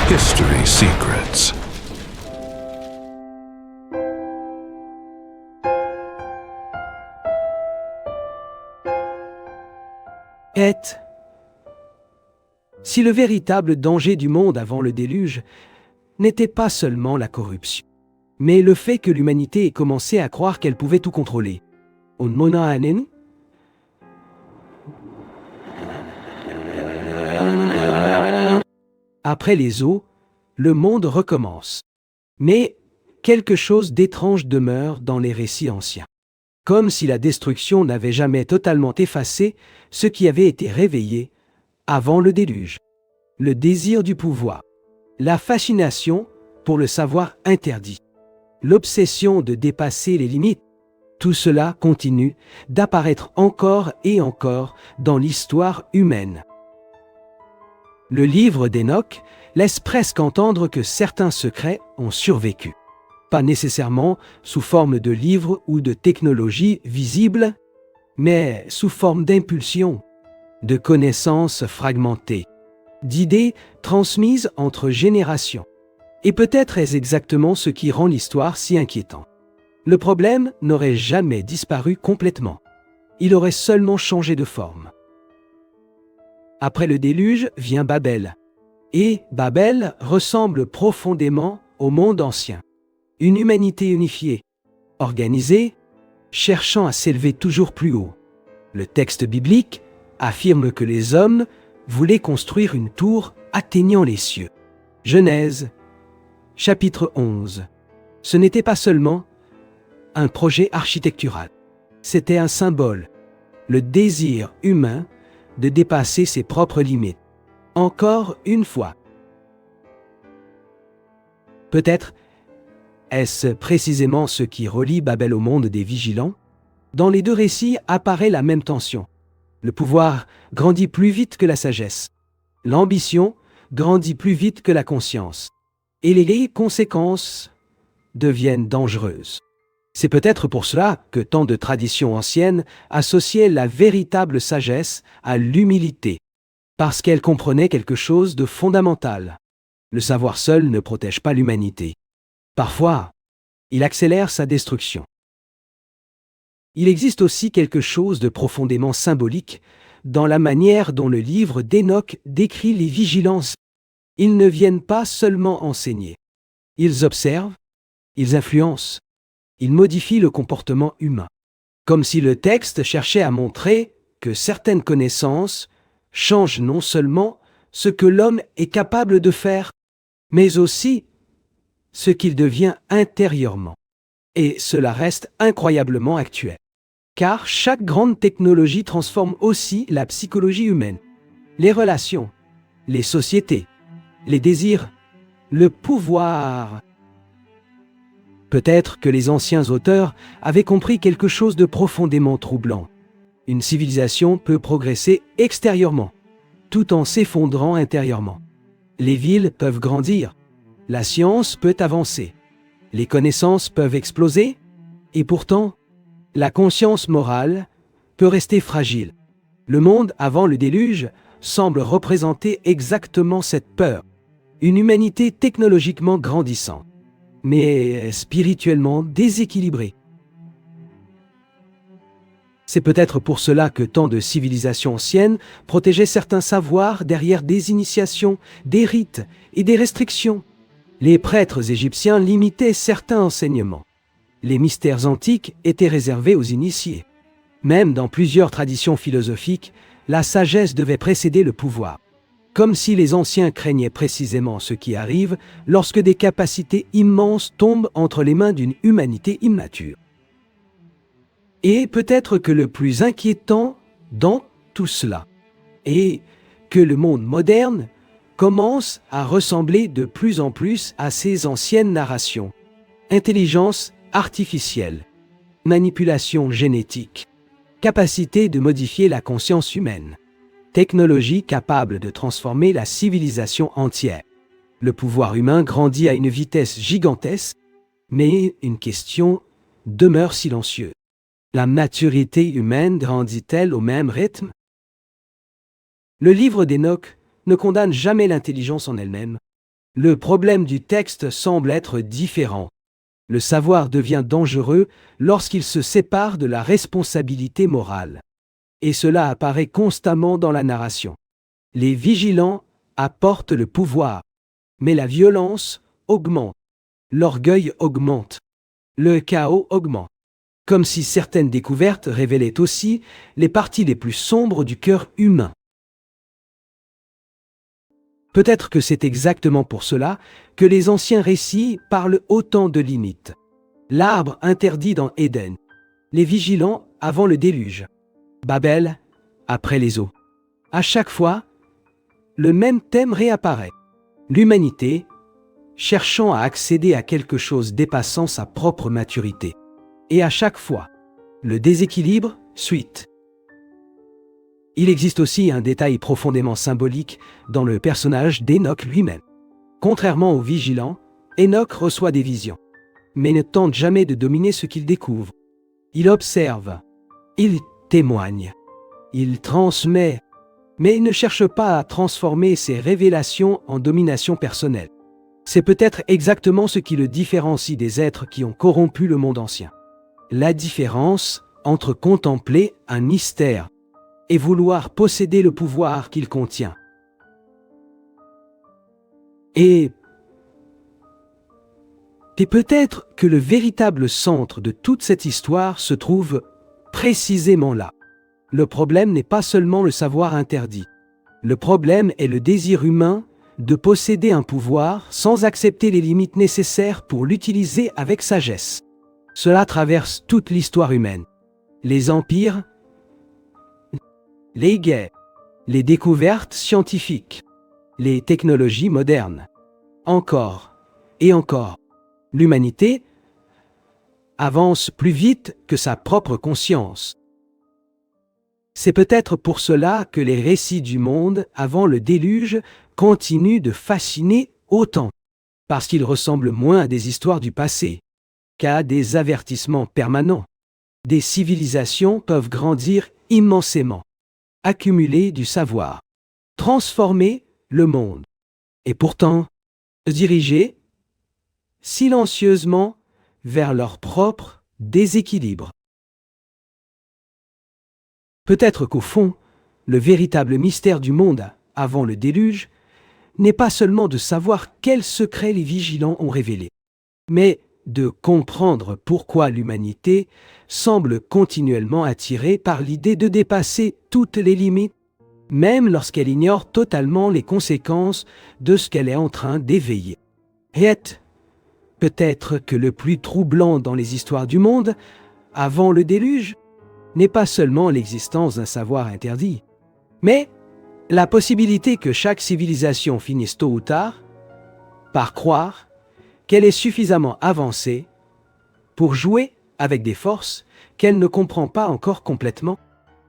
History Secrets. Si le véritable danger du monde avant le déluge n'était pas seulement la corruption, mais le fait que l'humanité ait commencé à croire qu'elle pouvait tout contrôler. Après les eaux, le monde recommence. Mais quelque chose d'étrange demeure dans les récits anciens. Comme si la destruction n'avait jamais totalement effacé ce qui avait été réveillé avant le déluge. Le désir du pouvoir, la fascination pour le savoir interdit, l'obsession de dépasser les limites, tout cela continue d'apparaître encore et encore dans l'histoire humaine. Le livre d'Enoch laisse presque entendre que certains secrets ont survécu. Pas nécessairement sous forme de livres ou de technologies visibles, mais sous forme d'impulsions, de connaissances fragmentées, d'idées transmises entre générations. Et peut-être est-ce exactement ce qui rend l'histoire si inquiétante. Le problème n'aurait jamais disparu complètement. Il aurait seulement changé de forme. Après le déluge vient Babel. Et Babel ressemble profondément au monde ancien. Une humanité unifiée, organisée, cherchant à s'élever toujours plus haut. Le texte biblique affirme que les hommes voulaient construire une tour atteignant les cieux. Genèse, chapitre 11. Ce n'était pas seulement un projet architectural. C'était un symbole, le désir humain de dépasser ses propres limites. Encore une fois. Peut-être est-ce précisément ce qui relie Babel au monde des vigilants? Dans les deux récits apparaît la même tension. Le pouvoir grandit plus vite que la sagesse. L'ambition grandit plus vite que la conscience. Et les conséquences deviennent dangereuses. C'est peut-être pour cela que tant de traditions anciennes associaient la véritable sagesse à l'humilité, parce qu'elle comprenait quelque chose de fondamental. Le savoir seul ne protège pas l'humanité. Parfois, il accélère sa destruction. Il existe aussi quelque chose de profondément symbolique dans la manière dont le livre d'Enoch décrit les vigilances. Ils ne viennent pas seulement enseigner. Ils observent, ils influencent, ils modifient le comportement humain. Comme si le texte cherchait à montrer que certaines connaissances changent non seulement ce que l'homme est capable de faire, mais aussi ce qu'il devient intérieurement. Et cela reste incroyablement actuel. Car chaque grande technologie transforme aussi la psychologie humaine, les relations, les sociétés, les désirs, le pouvoir. Peut-être que les anciens auteurs avaient compris quelque chose de profondément troublant. Une civilisation peut progresser extérieurement, tout en s'effondrant intérieurement. Les villes peuvent grandir, la science peut avancer, les connaissances peuvent exploser, et pourtant, la conscience morale peut rester fragile. Le monde avant le déluge semble représenter exactement cette peur. Une humanité technologiquement grandissante, mais spirituellement déséquilibrée. C'est peut-être pour cela que tant de civilisations anciennes protégeaient certains savoirs derrière des initiations, des rites et des restrictions. Les prêtres égyptiens limitaient certains enseignements. Les mystères antiques étaient réservés aux initiés. Même dans plusieurs traditions philosophiques, la sagesse devait précéder le pouvoir. Comme si les anciens craignaient précisément ce qui arrive lorsque des capacités immenses tombent entre les mains d'une humanité immature. Et peut-être que le plus inquiétant dans tout cela est que le monde moderne commence à ressembler de plus en plus à ces anciennes narrations. Intelligence artificielle, manipulation génétique, capacité de modifier la conscience humaine, technologie capable de transformer la civilisation entière. Le pouvoir humain grandit à une vitesse gigantesque, mais une question demeure silencieuse. La maturité humaine grandit-elle au même rythme? Le livre d'Enoch ne condamne jamais l'intelligence en elle-même, Le problème du texte semble être différent. Le savoir devient dangereux lorsqu'il se sépare de la responsabilité morale. Et cela apparaît constamment dans la narration. Les vigilants apportent le pouvoir, mais la violence augmente. L'orgueil augmente. Le chaos augmente. Comme si certaines découvertes révélaient aussi les parties les plus sombres du cœur humain. Peut-être que c'est exactement pour cela que les anciens récits parlent autant de limites. L'arbre interdit dans Éden. Les vigilants avant le déluge. Babel après les eaux. À chaque fois, le même thème réapparaît. L'humanité cherchant à accéder à quelque chose dépassant sa propre maturité. Et à chaque fois, le déséquilibre suit. Il existe aussi un détail profondément symbolique dans le personnage d'Enoch lui-même. Contrairement aux vigilants, Enoch reçoit des visions, mais ne tente jamais de dominer ce qu'il découvre. Il observe, il témoigne, il transmet, mais il ne cherche pas à transformer ses révélations en domination personnelle. C'est peut-être exactement ce qui le différencie des êtres qui ont corrompu le monde ancien. La différence entre contempler un mystère et vouloir posséder le pouvoir qu'il contient. Et peut-être que le véritable centre de toute cette histoire se trouve précisément là. Le problème n'est pas seulement le savoir interdit. Le problème est le désir humain de posséder un pouvoir sans accepter les limites nécessaires pour l'utiliser avec sagesse. Cela traverse toute l'histoire humaine. Les empires, les guerres, les découvertes scientifiques, les technologies modernes. Encore et encore, l'humanité avance plus vite que sa propre conscience. C'est peut-être pour cela que les récits du monde avant le déluge continuent de fasciner autant, parce qu'ils ressemblent moins à des histoires du passé qu'à des avertissements permanents. Des civilisations peuvent grandir immensément, accumuler du savoir, transformer le monde, et pourtant se diriger silencieusement vers leur propre déséquilibre. Peut-être qu'au fond, le véritable mystère du monde avant le déluge n'est pas seulement de savoir quels secrets les vigilants ont révélés, mais de comprendre pourquoi l'humanité semble continuellement attirée par l'idée de dépasser toutes les limites, même lorsqu'elle ignore totalement les conséquences de ce qu'elle est en train d'éveiller. Et peut-être que le plus troublant dans les histoires du monde, avant le déluge, n'est pas seulement l'existence d'un savoir interdit, mais la possibilité que chaque civilisation finisse tôt ou tard par croire qu'elle est suffisamment avancée pour jouer avec des forces qu'elle ne comprend pas encore complètement.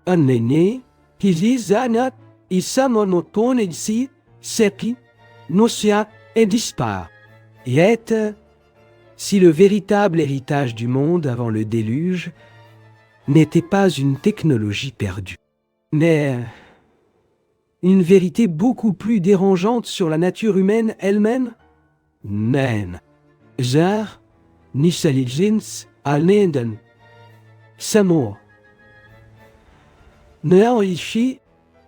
Un aîné, qui dit Zanat, il s'amonotone ici, sepi, nocia et disparaît. Et si le véritable héritage du monde avant le déluge n'était pas une technologie perdue, mais une vérité beaucoup plus dérangeante sur la nature humaine elle-même? Nen. Jar, Nishalijins, Alneden. Samo. Neoishi.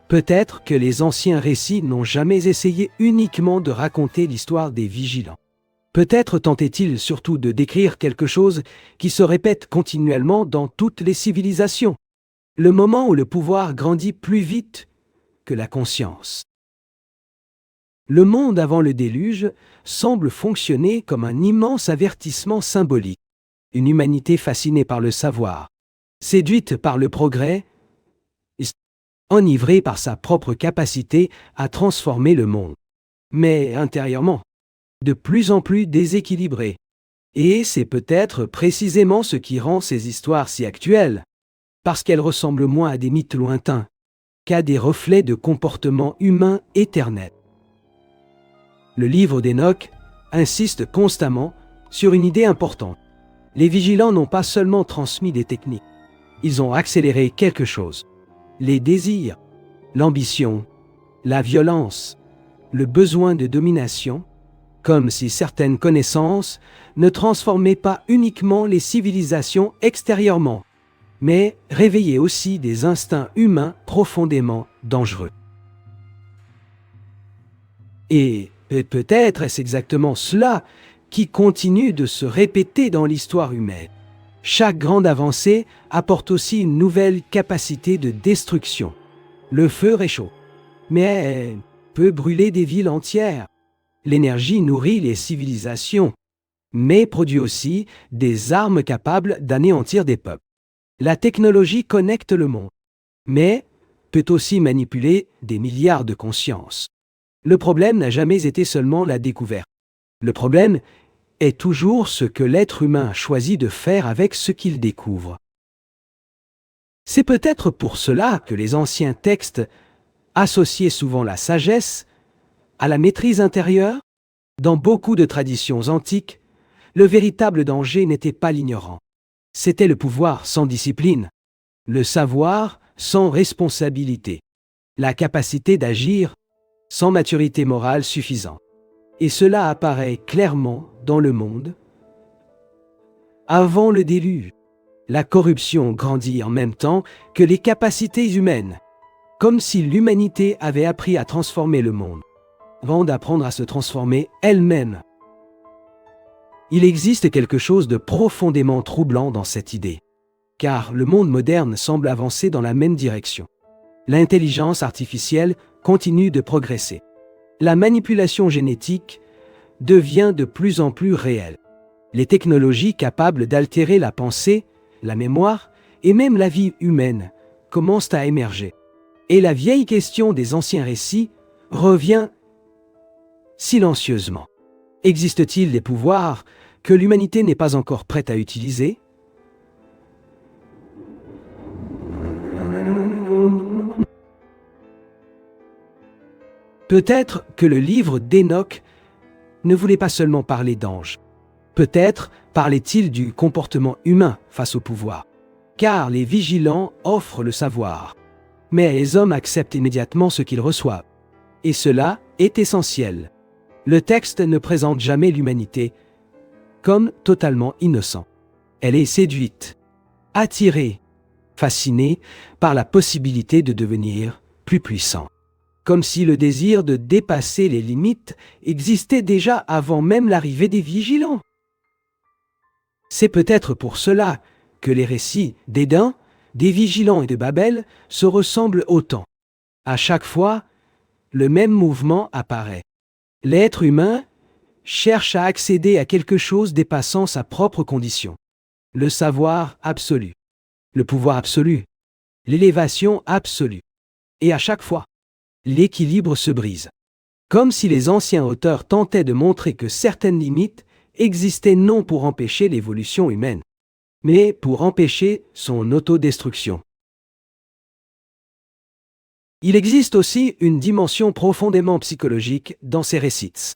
Peut-être que les anciens récits n'ont jamais essayé uniquement de raconter l'histoire des vigilants. Peut-être tentaient-ils surtout de décrire quelque chose qui se répète continuellement dans toutes les civilisations. Le moment où le pouvoir grandit plus vite que la conscience. Le monde avant le déluge semble fonctionner comme un immense avertissement symbolique. Une humanité fascinée par le savoir, séduite par le progrès, enivrée par sa propre capacité à transformer le monde, mais intérieurement, de plus en plus déséquilibrée. Et c'est peut-être précisément ce qui rend ces histoires si actuelles, parce qu'elles ressemblent moins à des mythes lointains qu'à des reflets de comportements humains éternels. Le livre d'Enoch insiste constamment sur une idée importante. Les vigilants n'ont pas seulement transmis des techniques, ils ont accéléré quelque chose. Les désirs, l'ambition, la violence, le besoin de domination comme si certaines connaissances ne transformaient pas uniquement les civilisations extérieurement, mais réveillaient aussi des instincts humains profondément dangereux. Et peut-être est-ce exactement cela qui continue de se répéter dans l'histoire humaine. Chaque grande avancée apporte aussi une nouvelle capacité de destruction. Le feu réchauffe, mais peut brûler des villes entières. L'énergie nourrit les civilisations, mais produit aussi des armes capables d'anéantir des peuples. La technologie connecte le monde, mais peut aussi manipuler des milliards de consciences. Le problème n'a jamais été seulement la découverte. Le problème est toujours ce que l'être humain choisit de faire avec ce qu'il découvre. C'est peut-être pour cela que les anciens textes associaient souvent la sagesse à la maîtrise intérieure. Dans beaucoup de traditions antiques, le véritable danger n'était pas l'ignorance. C'était le pouvoir sans discipline, le savoir sans responsabilité, la capacité d'agir sans maturité morale suffisante. Et cela apparaît clairement dans le monde. Avant le déluge, la corruption grandit en même temps que les capacités humaines, comme si l'humanité avait appris à transformer le monde, avant d'apprendre à se transformer elle-même. Il existe quelque chose de profondément troublant dans cette idée, car le monde moderne semble avancer dans la même direction. L'intelligence artificielle continue de progresser. La manipulation génétique devient de plus en plus réelle. Les technologies capables d'altérer la pensée, la mémoire et même la vie humaine commencent à émerger. Et la vieille question des anciens récits revient silencieusement. Existe-t-il des pouvoirs que l'humanité n'est pas encore prête à utiliser? Peut-être que le livre d'Enoch ne voulait pas seulement parler d'anges. Peut-être parlait-il du comportement humain face au pouvoir. Car les vigilants offrent le savoir. Mais les hommes acceptent immédiatement ce qu'ils reçoivent. Et cela est essentiel. Le texte ne présente jamais l'humanité comme totalement innocent. Elle est séduite, attirée, fascinée par la possibilité de devenir plus puissant. Comme si le désir de dépasser les limites existait déjà avant même l'arrivée des vigilants. C'est peut-être pour cela que les récits d'Éden, des vigilants et de Babel se ressemblent autant. À chaque fois, le même mouvement apparaît. L'être humain cherche à accéder à quelque chose dépassant sa propre condition. Le savoir absolu, le pouvoir absolu, l'élévation absolue. Et à chaque fois, l'équilibre se brise. Comme si les anciens auteurs tentaient de montrer que certaines limites existaient non pour empêcher l'évolution humaine, mais pour empêcher son autodestruction. Il existe aussi une dimension profondément psychologique dans ces récits.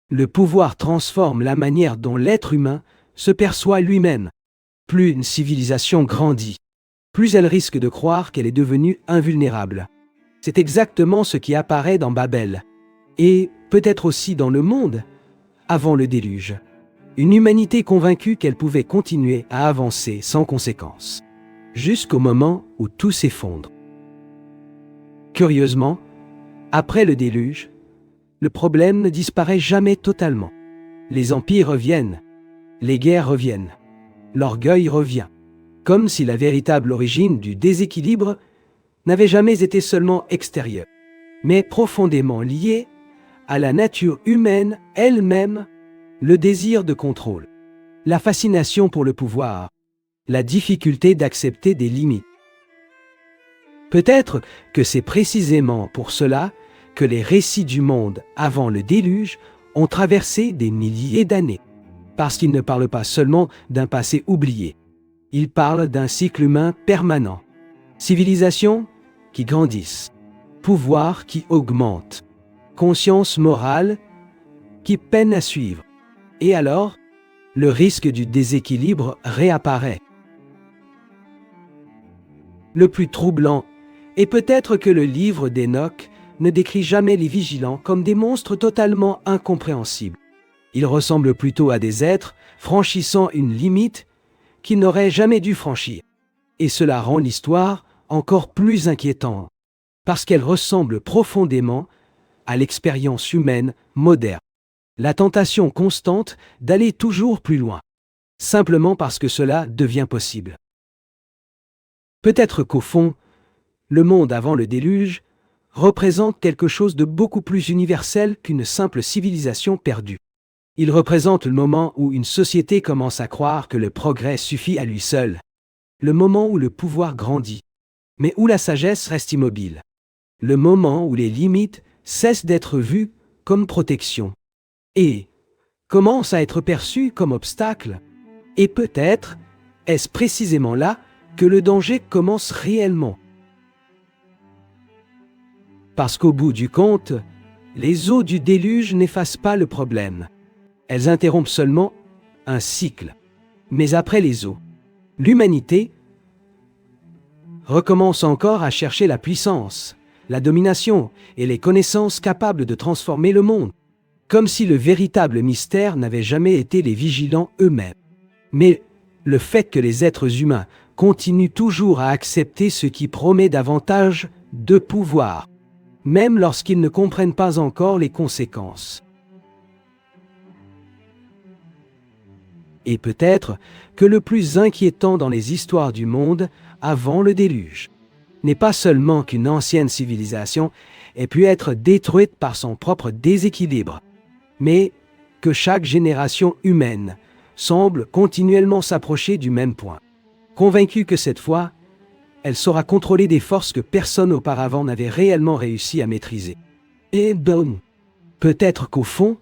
Le pouvoir transforme la manière dont l'être humain se perçoit lui-même. Plus une civilisation grandit, plus elle risque de croire qu'elle est devenue invulnérable. C'est exactement ce qui apparaît dans Babel, et peut-être aussi dans le monde, avant le déluge. Une humanité convaincue qu'elle pouvait continuer à avancer sans conséquence, jusqu'au moment où tout s'effondre. Curieusement, après le déluge, le problème ne disparaît jamais totalement. Les empires reviennent, les guerres reviennent, l'orgueil revient, comme si la véritable origine du déséquilibre n'avait jamais été seulement extérieure, mais profondément liée à la nature humaine elle-même, le désir de contrôle, la fascination pour le pouvoir, la difficulté d'accepter des limites. Peut-être que c'est précisément pour cela que les récits du monde avant le déluge ont traversé des milliers d'années, parce qu'ils ne parlent pas seulement d'un passé oublié, ils parlent d'un cycle humain permanent, civilisation qui grandissent, pouvoir qui augmente, conscience morale qui peine à suivre. Et alors, le risque du déséquilibre réapparaît. Le plus troublant est peut-être que le livre d'Enoch ne décrit jamais les vigilants comme des monstres totalement incompréhensibles. Ils ressemblent plutôt à des êtres franchissant une limite qu'ils n'auraient jamais dû franchir. Et cela rend l'histoire encore plus inquiétante, parce qu'elle ressemble profondément à l'expérience humaine moderne. La tentation constante d'aller toujours plus loin, simplement parce que cela devient possible. Peut-être qu'au fond, le monde avant le déluge représente quelque chose de beaucoup plus universel qu'une simple civilisation perdue. Il représente le moment où une société commence à croire que le progrès suffit à lui seul, le moment où le pouvoir grandit, mais où la sagesse reste immobile, le moment où les limites cessent d'être vues comme protection et commencent à être perçues comme obstacles. Et peut-être est-ce précisément là que le danger commence réellement. Parce qu'au bout du compte, les eaux du déluge n'effacent pas le problème. Elles interrompent seulement un cycle. Mais après les eaux, l'humanité recommence encore à chercher la puissance, la domination et les connaissances capables de transformer le monde, comme si le véritable mystère n'avait jamais été les vigilants eux-mêmes. Mais le fait que les êtres humains continuent toujours à accepter ce qui promet davantage de pouvoir, même lorsqu'ils ne comprennent pas encore les conséquences. Et peut-être que le plus inquiétant dans les histoires du monde avant le déluge n'est pas seulement qu'une ancienne civilisation ait pu être détruite par son propre déséquilibre, mais que chaque génération humaine semble continuellement s'approcher du même point, convaincue que cette fois, elle saura contrôler des forces que personne auparavant n'avait réellement réussi à maîtriser. Et bon, peut-être qu'au fond,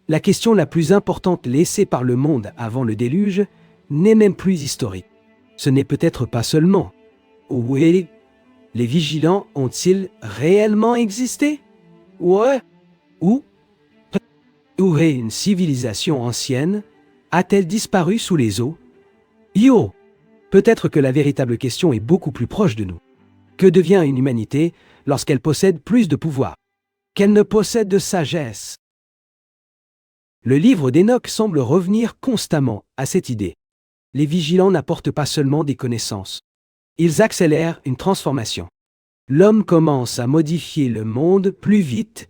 la question la plus importante laissée par le monde avant le déluge n'est même plus historique. Ce n'est peut-être pas seulement « Oui, les vigilants ont-ils réellement existé? Ouais. Ou une civilisation ancienne a-t-elle disparu sous les eaux? Yo! Peut-être que la véritable question est beaucoup plus proche de nous. Que devient une humanité lorsqu'elle possède plus de pouvoir qu'elle ne possède de sagesse? Le livre d'Enoch semble revenir constamment à cette idée. Les vigilants n'apportent pas seulement des connaissances. Ils accélèrent une transformation. L'homme commence à modifier le monde plus vite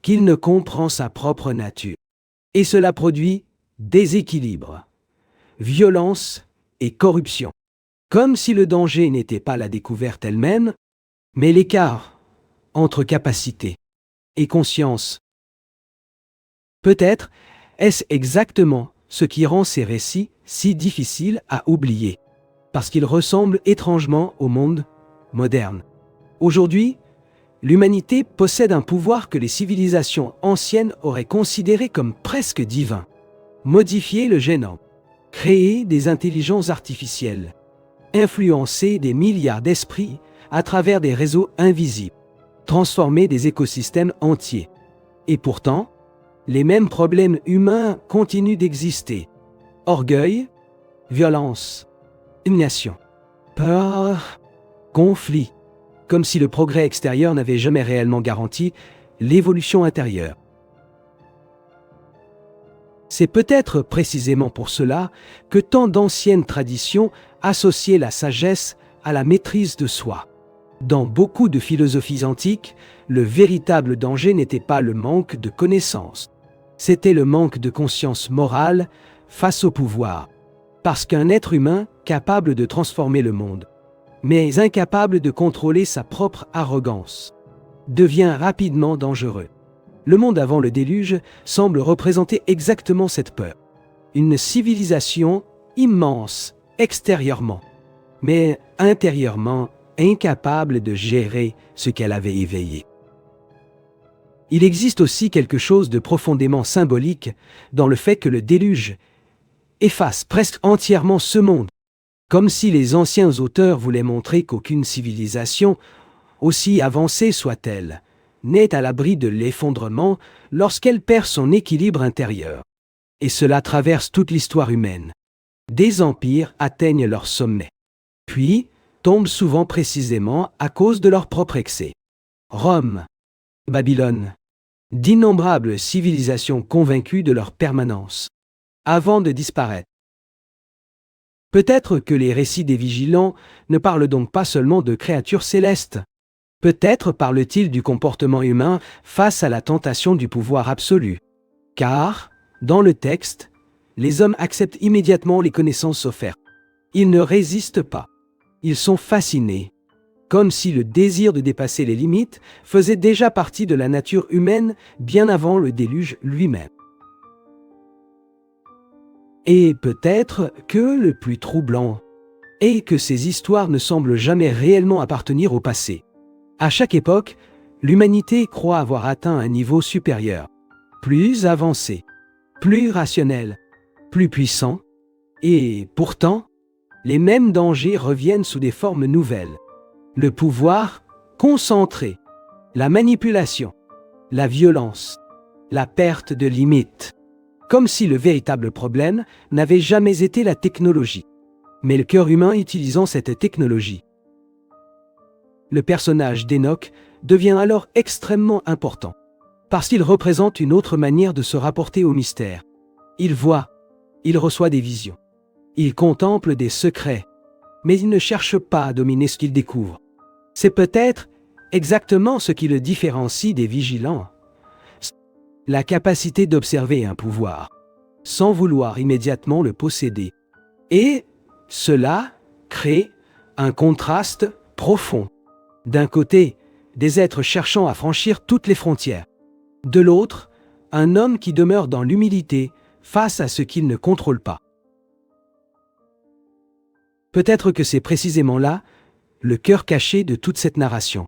qu'il ne comprend sa propre nature. Et cela produit déséquilibre, violence et corruption. Comme si le danger n'était pas la découverte elle-même, mais l'écart entre capacité et conscience. Peut-être est-ce exactement ce qui rend ces récits si difficiles à oublier, parce qu'ils ressemblent étrangement au monde moderne. Aujourd'hui, l'humanité possède un pouvoir que les civilisations anciennes auraient considéré comme presque divin. Modifier le génome, créer des intelligences artificielles, influencer des milliards d'esprits à travers des réseaux invisibles, transformer des écosystèmes entiers. Et pourtant, les mêmes problèmes humains continuent d'exister. Orgueil, violence, indignation, peur, conflit, comme si le progrès extérieur n'avait jamais réellement garanti l'évolution intérieure. C'est peut-être précisément pour cela que tant d'anciennes traditions associaient la sagesse à la maîtrise de soi. Dans beaucoup de philosophies antiques, le véritable danger n'était pas le manque de connaissances, c'était le manque de conscience morale face au pouvoir. Parce qu'un être humain capable de transformer le monde, mais incapable de contrôler sa propre arrogance, devient rapidement dangereux. Le monde avant le déluge semble représenter exactement cette peur. Une civilisation immense extérieurement, mais intérieurement incapable de gérer ce qu'elle avait éveillé. Il existe aussi quelque chose de profondément symbolique dans le fait que le déluge efface presque entièrement ce monde, comme si les anciens auteurs voulaient montrer qu'aucune civilisation, aussi avancée soit-elle, n'est à l'abri de l'effondrement lorsqu'elle perd son équilibre intérieur. Et cela traverse toute l'histoire humaine. Des empires atteignent leur sommet, puis tombent souvent précisément à cause de leur propre excès. Rome, Babylone, d'innombrables civilisations convaincues de leur permanence, avant de disparaître. Peut-être que les récits des vigilants ne parlent donc pas seulement de créatures célestes. Peut-être parle-t-il du comportement humain face à la tentation du pouvoir absolu. Car, dans le texte, les hommes acceptent immédiatement les connaissances offertes. Ils ne résistent pas. Ils sont fascinés, comme si le désir de dépasser les limites faisait déjà partie de la nature humaine bien avant le déluge lui-même. Et peut-être que le plus troublant est que ces histoires ne semblent jamais réellement appartenir au passé. À chaque époque, l'humanité croit avoir atteint un niveau supérieur, plus avancé, plus rationnel, plus puissant, et pourtant, les mêmes dangers reviennent sous des formes nouvelles. Le pouvoir concentré, la manipulation, la violence, la perte de limites. Comme si le véritable problème n'avait jamais été la technologie, mais le cœur humain utilisant cette technologie. Le personnage d'Enoch devient alors extrêmement important, parce qu'il représente une autre manière de se rapporter au mystère. Il voit, il reçoit des visions, il contemple des secrets, mais il ne cherche pas à dominer ce qu'il découvre. C'est peut-être exactement ce qui le différencie des vigilants. La capacité d'observer un pouvoir, sans vouloir immédiatement le posséder. Et cela crée un contraste profond. D'un côté, des êtres cherchant à franchir toutes les frontières. De l'autre, un homme qui demeure dans l'humilité face à ce qu'il ne contrôle pas. Peut-être que c'est précisément là le cœur caché de toute cette narration.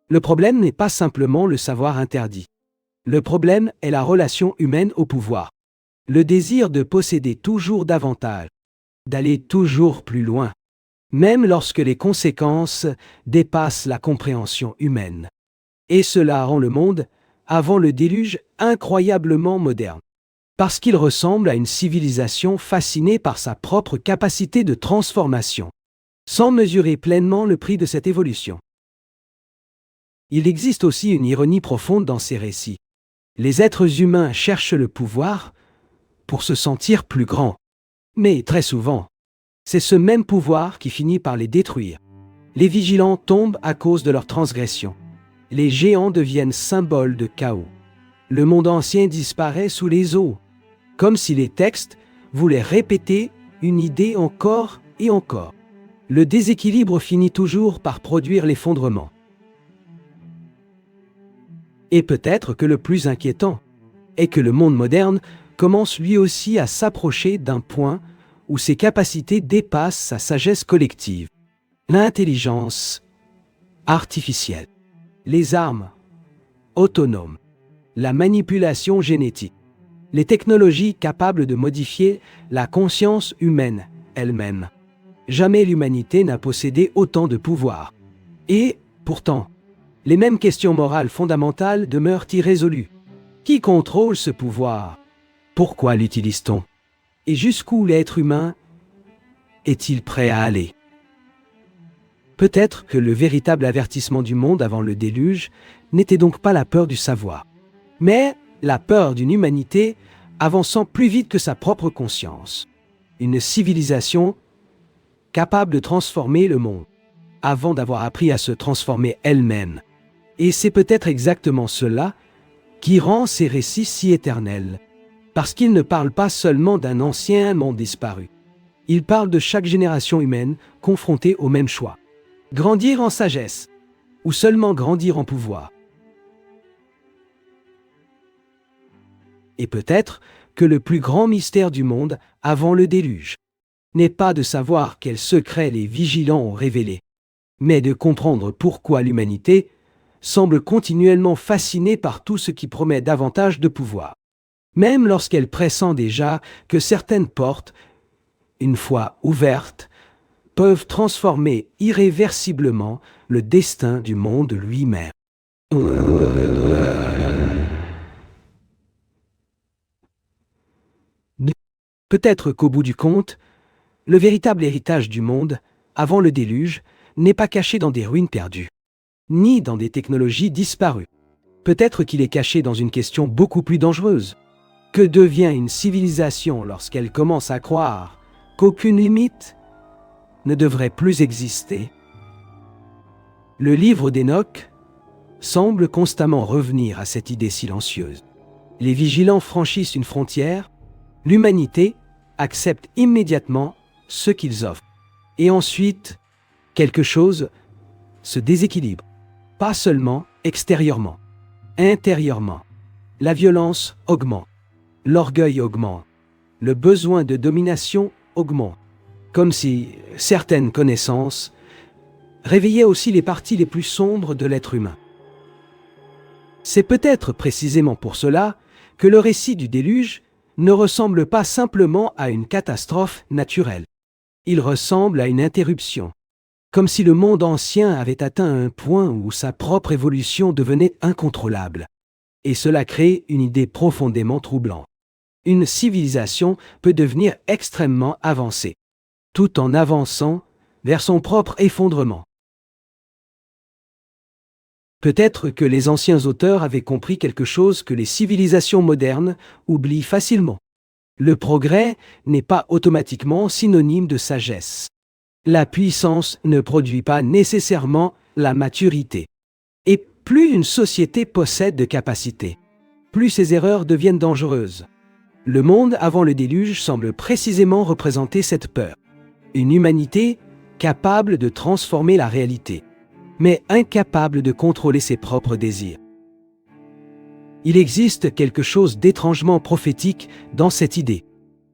Le problème n'est pas simplement le savoir interdit. Le problème est la relation humaine au pouvoir. Le désir de posséder toujours davantage, d'aller toujours plus loin, même lorsque les conséquences dépassent la compréhension humaine. Et cela rend le monde, avant le déluge, incroyablement moderne, parce qu'il ressemble à une civilisation fascinée par sa propre capacité de transformation, sans mesurer pleinement le prix de cette évolution. Il existe aussi une ironie profonde dans ces récits. Les êtres humains cherchent le pouvoir pour se sentir plus grands. Mais très souvent, c'est ce même pouvoir qui finit par les détruire. Les vigilants tombent à cause de leur transgression. Les géants deviennent symboles de chaos. Le monde ancien disparaît sous les eaux, comme si les textes voulaient répéter une idée encore et encore. Le déséquilibre finit toujours par produire l'effondrement. Et peut-être que le plus inquiétant est que le monde moderne commence lui aussi à s'approcher d'un point où ses capacités dépassent sa sagesse collective. L'intelligence artificielle, les armes autonomes, la manipulation génétique, les technologies capables de modifier la conscience humaine elle-même. Jamais l'humanité n'a possédé autant de pouvoir. Et, pourtant, les mêmes questions morales fondamentales demeurent irrésolues. Qui contrôle ce pouvoir? Pourquoi l'utilise-t-on? Et jusqu'où l'être humain est-il prêt à aller? Peut-être que le véritable avertissement du monde avant le déluge n'était donc pas la peur du savoir, mais la peur d'une humanité avançant plus vite que sa propre conscience. Une civilisation capable de transformer le monde, avant d'avoir appris à se transformer elle-même. Et c'est peut-être exactement cela qui rend ces récits si éternels, parce qu'ils ne parlent pas seulement d'un ancien monde disparu. Ils parlent de chaque génération humaine confrontée au même choix. Grandir en sagesse, ou seulement grandir en pouvoir. Et peut-être que le plus grand mystère du monde avant le déluge n'est pas de savoir quels secrets les vigilants ont révélés, mais de comprendre pourquoi l'humanité semble continuellement fascinée par tout ce qui promet davantage de pouvoir, même lorsqu'elle pressent déjà que certaines portes, une fois ouvertes, peuvent transformer irréversiblement le destin du monde lui-même. Peut-être qu'au bout du compte, le véritable héritage du monde, avant le déluge, n'est pas caché dans des ruines perdues, ni dans des technologies disparues, Peut-être qu'il est caché dans une question beaucoup plus dangereuse. Que devient une civilisation lorsqu'elle commence à croire qu'aucune limite ne devrait plus exister? Le livre d'Enoch semble constamment revenir à cette idée silencieuse. Les vigilants franchissent une frontière, l'humanité accepte immédiatement ce qu'ils offrent. Et ensuite, quelque chose se déséquilibre. Pas seulement extérieurement, intérieurement. La violence augmente, l'orgueil augmente, le besoin de domination augmente. Comme si certaines connaissances réveillaient aussi les parties les plus sombres de l'être humain. C'est peut-être précisément pour cela que le récit du déluge ne ressemble pas simplement à une catastrophe naturelle. Il ressemble à une interruption, comme si le monde ancien avait atteint un point où sa propre évolution devenait incontrôlable. Et cela crée une idée profondément troublante. Une civilisation peut devenir extrêmement avancée, tout en avançant vers son propre effondrement. Peut-être que les anciens auteurs avaient compris quelque chose que les civilisations modernes oublient facilement. Le progrès n'est pas automatiquement synonyme de sagesse. La puissance ne produit pas nécessairement la maturité. Et plus une société possède de capacités, plus ses erreurs deviennent dangereuses. Le monde avant le déluge semble précisément représenter cette peur. Une humanité capable de transformer la réalité, mais incapable de contrôler ses propres désirs. Il existe quelque chose d'étrangement prophétique dans cette idée,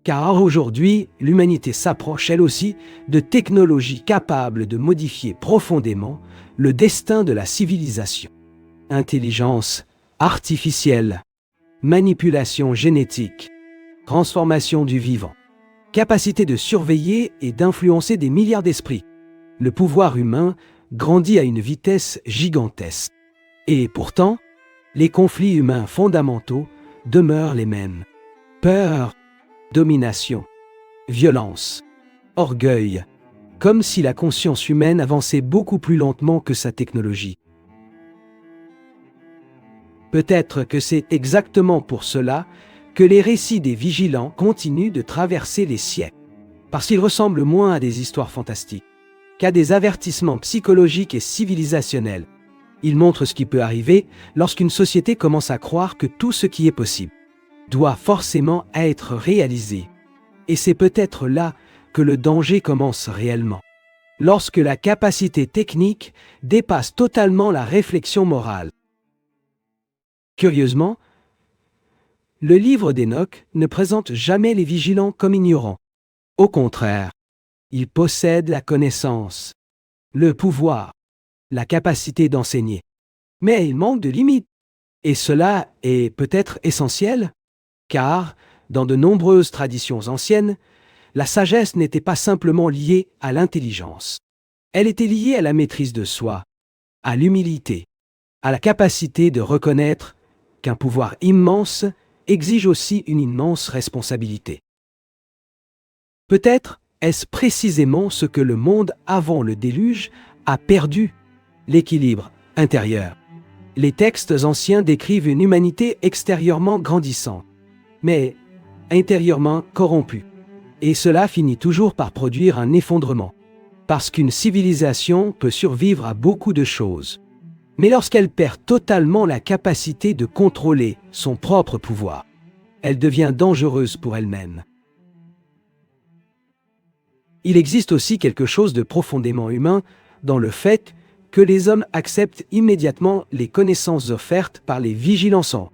car aujourd'hui, l'humanité s'approche elle aussi de technologies capables de modifier profondément le destin de la civilisation. Intelligence artificielle, manipulation génétique, transformation du vivant, capacité de surveiller et d'influencer des milliards d'esprits. Le pouvoir humain grandit à une vitesse gigantesque. Et pourtant, les conflits humains fondamentaux demeurent les mêmes. Peur, domination, violence, orgueil, comme si la conscience humaine avançait beaucoup plus lentement que sa technologie. Peut-être que c'est exactement pour cela que les récits des vigilants continuent de traverser les siècles, parce qu'ils ressemblent moins à des histoires fantastiques qu'à des avertissements psychologiques et civilisationnels. Ils montrent ce qui peut arriver lorsqu'une société commence à croire que tout ce qui est possible doit forcément être réalisé. Et c'est peut-être là que le danger commence réellement. Lorsque la capacité technique dépasse totalement la réflexion morale. Curieusement, le livre d'Enoch ne présente jamais les vigilants comme ignorants. Au contraire, ils possèdent la connaissance, le pouvoir, la capacité d'enseigner. Mais ils manquent de limites. Et cela est peut-être essentiel, car, dans de nombreuses traditions anciennes, la sagesse n'était pas simplement liée à l'intelligence. Elle était liée à la maîtrise de soi, à l'humilité, à la capacité de reconnaître qu'un pouvoir immense exige aussi une immense responsabilité. Peut-être est-ce précisément ce que le monde avant le déluge a perdu, l'équilibre intérieur. Les textes anciens décrivent une humanité extérieurement grandissante, mais intérieurement corrompue. Et cela finit toujours par produire un effondrement, parce qu'une civilisation peut survivre à beaucoup de choses. Mais lorsqu'elle perd totalement la capacité de contrôler son propre pouvoir, elle devient dangereuse pour elle-même. Il existe aussi quelque chose de profondément humain dans le fait que les hommes acceptent immédiatement les connaissances offertes par les vigilants.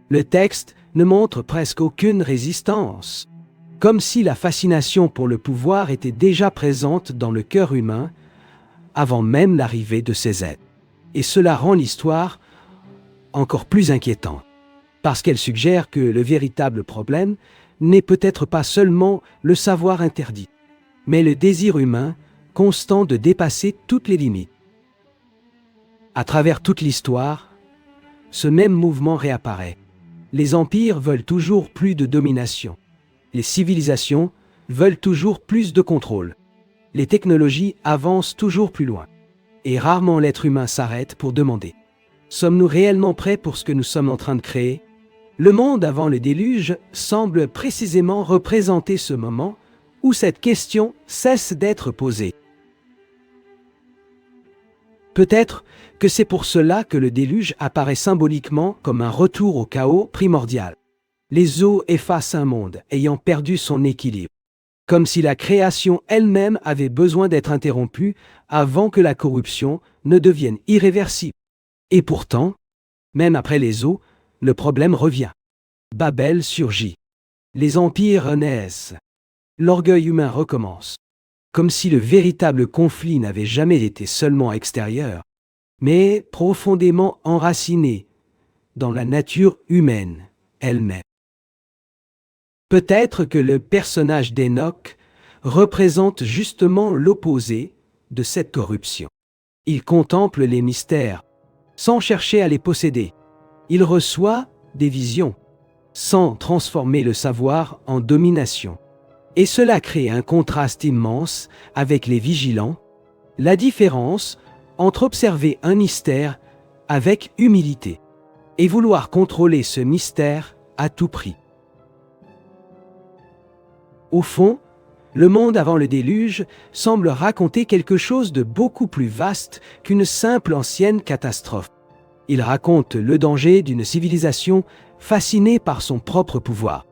Le texte ne montre presque aucune résistance, comme si la fascination pour le pouvoir était déjà présente dans le cœur humain avant même l'arrivée de ces êtres. Et cela rend l'histoire encore plus inquiétante, parce qu'elle suggère que le véritable problème n'est peut-être pas seulement le savoir interdit, mais le désir humain constant de dépasser toutes les limites. À travers toute l'histoire, ce même mouvement réapparaît. Les empires veulent toujours plus de domination. Les civilisations veulent toujours plus de contrôle. Les technologies avancent toujours plus loin. Et rarement l'être humain s'arrête pour demander: Sommes-nous réellement prêts pour ce que nous sommes en train de créer? Le monde avant le déluge semble précisément représenter ce moment où cette question cesse d'être posée. Peut-être que c'est pour cela que le déluge apparaît symboliquement comme un retour au chaos primordial. Les eaux effacent un monde ayant perdu son équilibre, comme si la création elle-même avait besoin d'être interrompue avant que la corruption ne devienne irréversible. Et pourtant, même après les eaux, le problème revient. Babel surgit. Les empires renaissent. L'orgueil humain recommence. Comme si le véritable conflit n'avait jamais été seulement extérieur, mais profondément enraciné dans la nature humaine elle-même. Peut-être que le personnage d'Enoch représente justement l'opposé de cette corruption. Il contemple les mystères, sans chercher à les posséder. Il reçoit des visions, sans transformer le savoir en domination. Et cela crée un contraste immense avec les vigilants, la différence entre observer un mystère avec humilité et vouloir contrôler ce mystère à tout prix. Au fond, le monde avant le déluge semble raconter quelque chose de beaucoup plus vaste qu'une simple ancienne catastrophe. Il raconte le danger d'une civilisation fascinée par son propre pouvoir.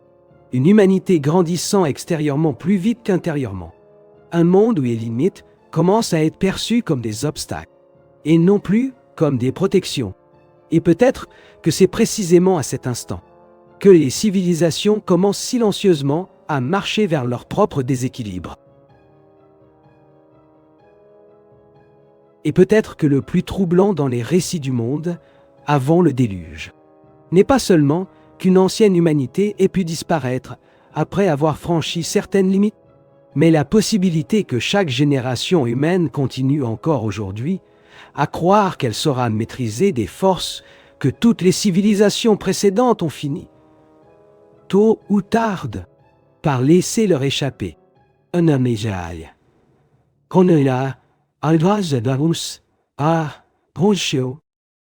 Une humanité grandissant extérieurement plus vite qu'intérieurement. Un monde où les limites commencent à être perçues comme des obstacles, et non plus comme des protections. Et peut-être que c'est précisément à cet instant que les civilisations commencent silencieusement à marcher vers leur propre déséquilibre. Et peut-être que le plus troublant dans les récits du monde, avant le déluge, n'est pas seulement qu'une ancienne humanité ait pu disparaître après avoir franchi certaines limites, mais la possibilité que chaque génération humaine continue encore aujourd'hui à croire qu'elle saura maîtriser des forces que toutes les civilisations précédentes ont fini, tôt ou tard, par laisser leur échapper un améjaille.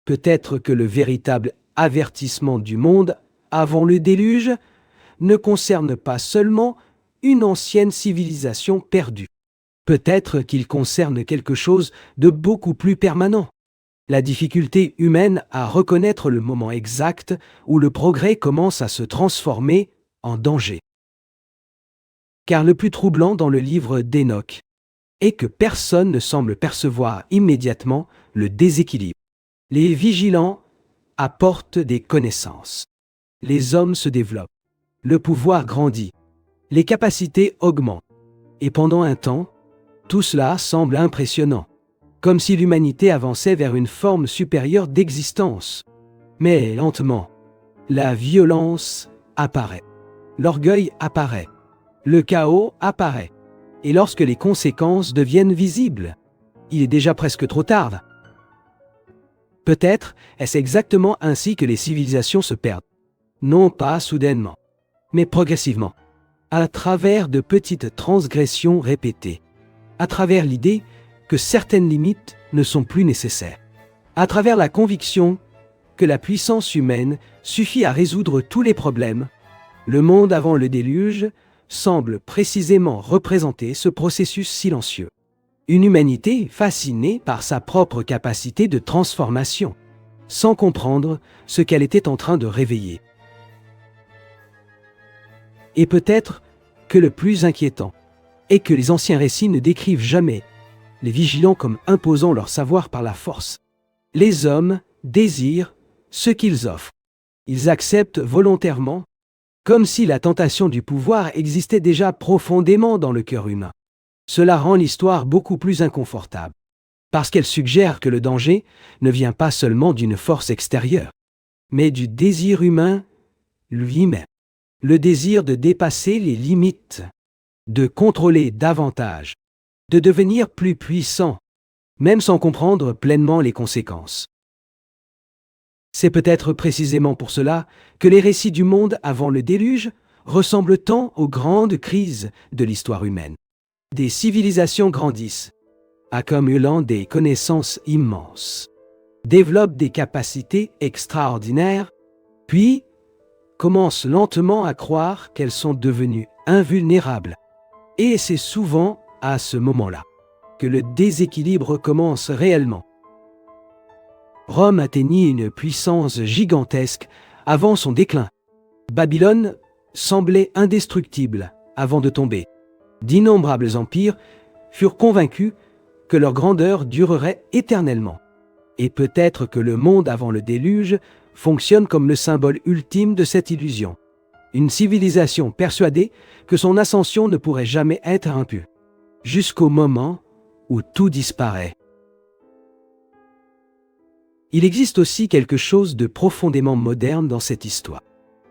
Peut-être que le véritable avertissement du monde avant le déluge ne concerne pas seulement une ancienne civilisation perdue. Peut-être qu'il concerne quelque chose de beaucoup plus permanent. La difficulté humaine à reconnaître le moment exact où le progrès commence à se transformer en danger. Car le plus troublant dans le livre d'Enoch est que personne ne semble percevoir immédiatement le déséquilibre. Les vigilants apportent des connaissances. Les hommes se développent. Le pouvoir grandit. Les capacités augmentent. Et pendant un temps, tout cela semble impressionnant, comme si l'humanité avançait vers une forme supérieure d'existence. Mais lentement, la violence apparaît. L'orgueil apparaît. Le chaos apparaît. Et lorsque les conséquences deviennent visibles, il est déjà presque trop tard. Peut-être est-ce exactement ainsi que les civilisations se perdent. Non pas soudainement, mais progressivement, à travers de petites transgressions répétées, à travers l'idée que certaines limites ne sont plus nécessaires, à travers la conviction que la puissance humaine suffit à résoudre tous les problèmes. Le monde avant le déluge semble précisément représenter ce processus silencieux. Une humanité fascinée par sa propre capacité de transformation, sans comprendre ce qu'elle était en train de réveiller. Et peut-être que le plus inquiétant est que les anciens récits ne décrivent jamais les vigilants comme imposant leur savoir par la force. Les hommes désirent ce qu'ils offrent. Ils acceptent volontairement, comme si la tentation du pouvoir existait déjà profondément dans le cœur humain. Cela rend l'histoire beaucoup plus inconfortable, parce qu'elle suggère que le danger ne vient pas seulement d'une force extérieure, mais du désir humain lui-même. Le désir de dépasser les limites, de contrôler davantage, de devenir plus puissant, même sans comprendre pleinement les conséquences. C'est peut-être précisément pour cela que les récits du monde avant le déluge ressemblent tant aux grandes crises de l'histoire humaine. Des civilisations grandissent, accumulant des connaissances immenses. développent des capacités extraordinaires, puis commencent lentement à croire qu'elles sont devenues invulnérables. Et c'est souvent à ce moment-là que le déséquilibre commence réellement. Rome atteignit une puissance gigantesque avant son déclin. Babylone semblait indestructible avant de tomber. D'innombrables empires furent convaincus que leur grandeur durerait éternellement. Et peut-être que le monde avant le déluge fonctionne comme le symbole ultime de cette illusion. Une civilisation persuadée que son ascension ne pourrait jamais être interrompue, jusqu'au moment où tout disparaît. Il existe aussi quelque chose de profondément moderne dans cette histoire.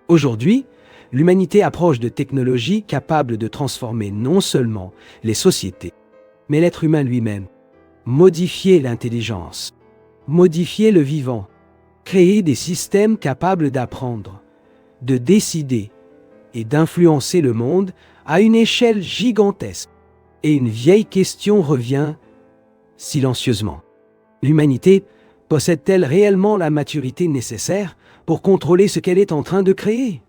Aujourd'hui, l'humanité approche de technologies capables de transformer non seulement les sociétés, mais l'être humain lui-même, modifier l'intelligence, modifier le vivant, créer des systèmes capables d'apprendre, de décider et d'influencer le monde à une échelle gigantesque. Et une vieille question revient silencieusement. L'humanité possède-t-elle réellement la maturité nécessaire pour contrôler ce qu'elle est en train de créer?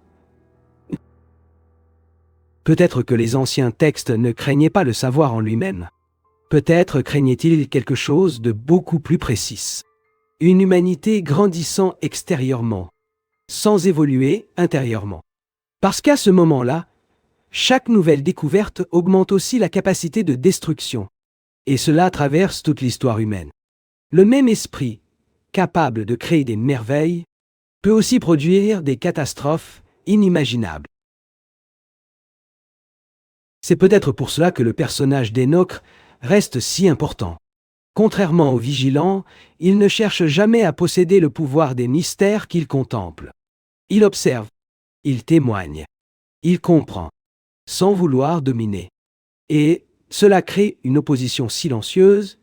Peut-être que les anciens textes ne craignaient pas le savoir en lui-même. Peut-être craignaient-ils quelque chose de beaucoup plus précis. Une humanité grandissant extérieurement, sans évoluer intérieurement. Parce qu'à ce moment-là, chaque nouvelle découverte augmente aussi la capacité de destruction. Et cela traverse toute l'histoire humaine. Le même esprit, capable de créer des merveilles, peut aussi produire des catastrophes inimaginables. C'est peut-être pour cela que le personnage d'Enoch reste si important. Contrairement aux vigilants, il ne cherche jamais à posséder le pouvoir des mystères qu'il contemple. Il observe, il témoigne, il comprend, sans vouloir dominer. Et cela crée une opposition silencieuse,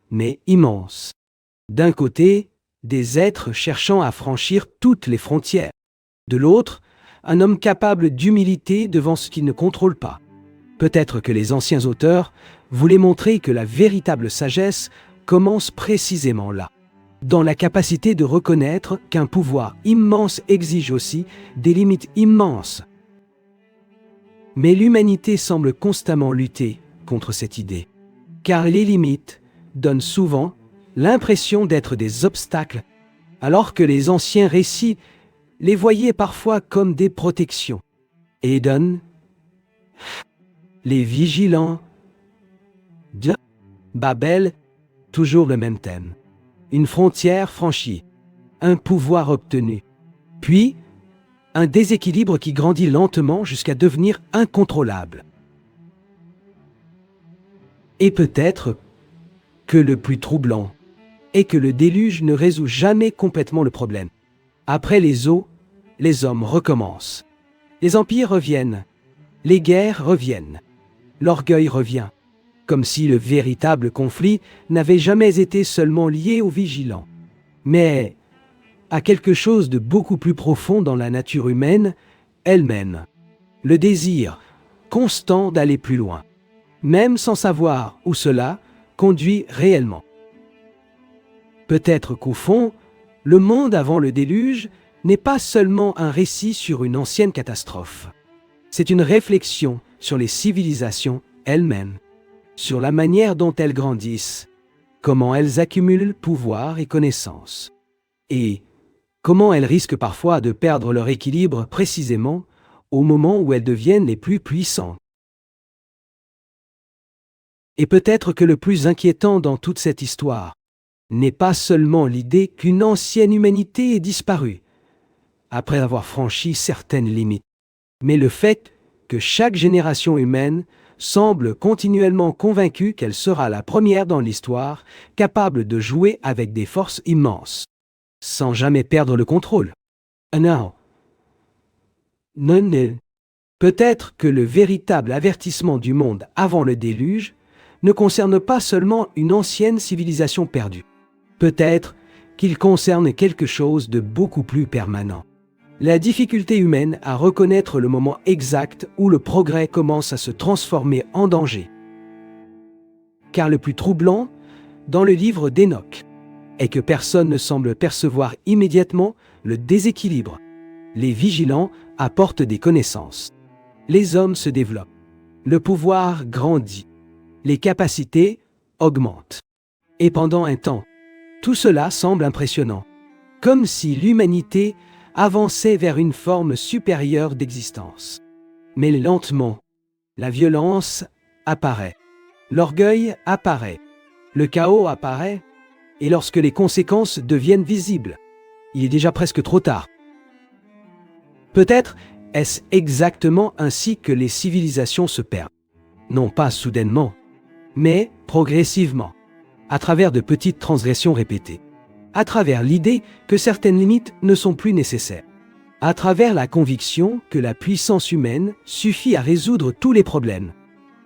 mais immense. D'un côté, des êtres cherchant à franchir toutes les frontières. De l'autre, un homme capable d'humilité devant ce qu'il ne contrôle pas. Peut-être que les anciens auteurs voulaient montrer que la véritable sagesse commence précisément là, dans la capacité de reconnaître qu'un pouvoir immense exige aussi des limites immenses. Mais l'humanité semble constamment lutter contre cette idée, car les limites donnent souvent l'impression d'être des obstacles, alors que les anciens récits les voyaient parfois comme des protections. Éden, les vigilants, Babel, toujours le même thème. Une frontière franchie, un pouvoir obtenu, puis un déséquilibre qui grandit lentement jusqu'à devenir incontrôlable. Et peut-être que le plus troublant est que le déluge ne résout jamais complètement le problème. Après les eaux, les hommes recommencent. Les empires reviennent, les guerres reviennent, l'orgueil revient, comme si le véritable conflit n'avait jamais été seulement lié aux vigilants, mais à quelque chose de beaucoup plus profond dans la nature humaine elle-même. Le désir constant d'aller plus loin, même sans savoir où cela conduit réellement. Peut-être qu'au fond, le monde avant le déluge n'est pas seulement un récit sur une ancienne catastrophe. C'est une réflexion sur les civilisations elles-mêmes, sur la manière dont elles grandissent, comment elles accumulent pouvoir et connaissances, et comment elles risquent parfois de perdre leur équilibre précisément au moment où elles deviennent les plus puissantes. Et peut-être que le plus inquiétant dans toute cette histoire n'est pas seulement l'idée qu'une ancienne humanité est disparue, après avoir franchi certaines limites, mais le fait que chaque génération humaine semble continuellement convaincue qu'elle sera la première dans l'histoire, capable de jouer avec des forces immenses, sans jamais perdre le contrôle. Non. Peut-être que le véritable avertissement du monde avant le déluge ne concerne pas seulement une ancienne civilisation perdue. Peut-être qu'il concerne quelque chose de beaucoup plus permanent. La difficulté humaine à reconnaître le moment exact où le progrès commence à se transformer en danger. Car le plus troublant, dans le livre d'Enoch, est que personne ne semble percevoir immédiatement le déséquilibre. Les vigilants apportent des connaissances. Les hommes se développent. Le pouvoir grandit. Les capacités augmentent. Et pendant un temps, tout cela semble impressionnant, comme si l'humanité avançait vers une forme supérieure d'existence. Mais lentement, la violence apparaît, l'orgueil apparaît, le chaos apparaît, et lorsque les conséquences deviennent visibles, il est déjà presque trop tard. Peut-être est-ce exactement ainsi que les civilisations se perdent. Non pas soudainement, mais progressivement, à travers de petites transgressions répétées, à travers l'idée que certaines limites ne sont plus nécessaires, à travers la conviction que la puissance humaine suffit à résoudre tous les problèmes.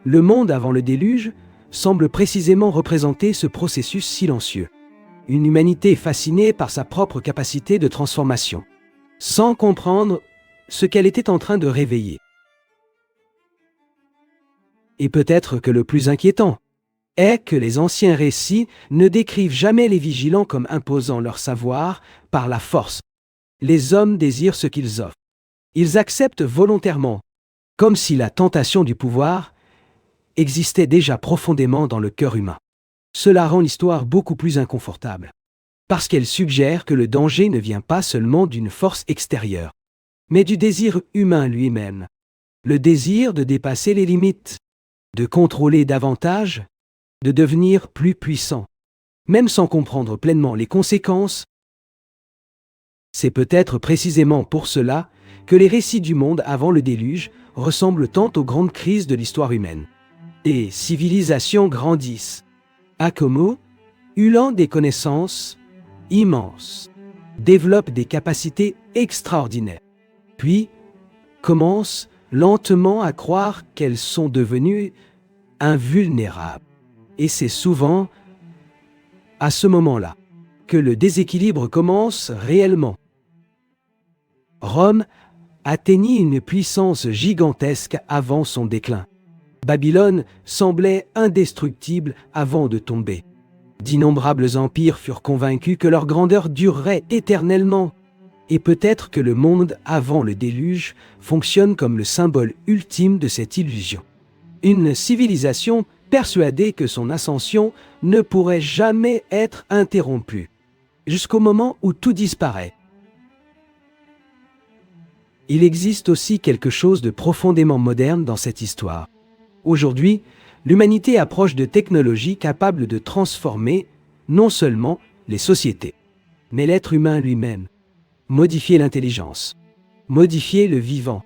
Le monde avant le déluge semble précisément représenter ce processus silencieux. Une humanité fascinée par sa propre capacité de transformation, sans comprendre ce qu'elle était en train de réveiller. Et peut-être que le plus inquiétant est que les anciens récits ne décrivent jamais les vigilants comme imposant leur savoir par la force. Les hommes désirent ce qu'ils offrent. Ils acceptent volontairement, comme si la tentation du pouvoir existait déjà profondément dans le cœur humain. Cela rend l'histoire beaucoup plus inconfortable, parce qu'elle suggère que le danger ne vient pas seulement d'une force extérieure, mais du désir humain lui-même. Le désir de dépasser les limites, de contrôler davantage, de devenir plus puissant, même sans comprendre pleinement les conséquences. C'est peut-être précisément pour cela que les récits du monde avant le déluge ressemblent tant aux grandes crises de l'histoire humaine. Les civilisations grandissent, accumulent, ulant des connaissances immenses, développent des capacités extraordinaires, puis commencent lentement à croire qu'elles sont devenues invulnérables. Et c'est souvent à ce moment-là que le déséquilibre commence réellement. Rome atteignit une puissance gigantesque avant son déclin. Babylone semblait indestructible avant de tomber. D'innombrables empires furent convaincus que leur grandeur durerait éternellement. Et peut-être que le monde avant le déluge fonctionne comme le symbole ultime de cette illusion. Une civilisation persuadée que son ascension ne pourrait jamais être interrompue, jusqu'au moment où tout disparaît. Il existe aussi quelque chose de profondément moderne dans cette histoire. Aujourd'hui, l'humanité approche de technologies capables de transformer non seulement les sociétés, mais l'être humain lui-même. Modifier l'intelligence, modifier le vivant,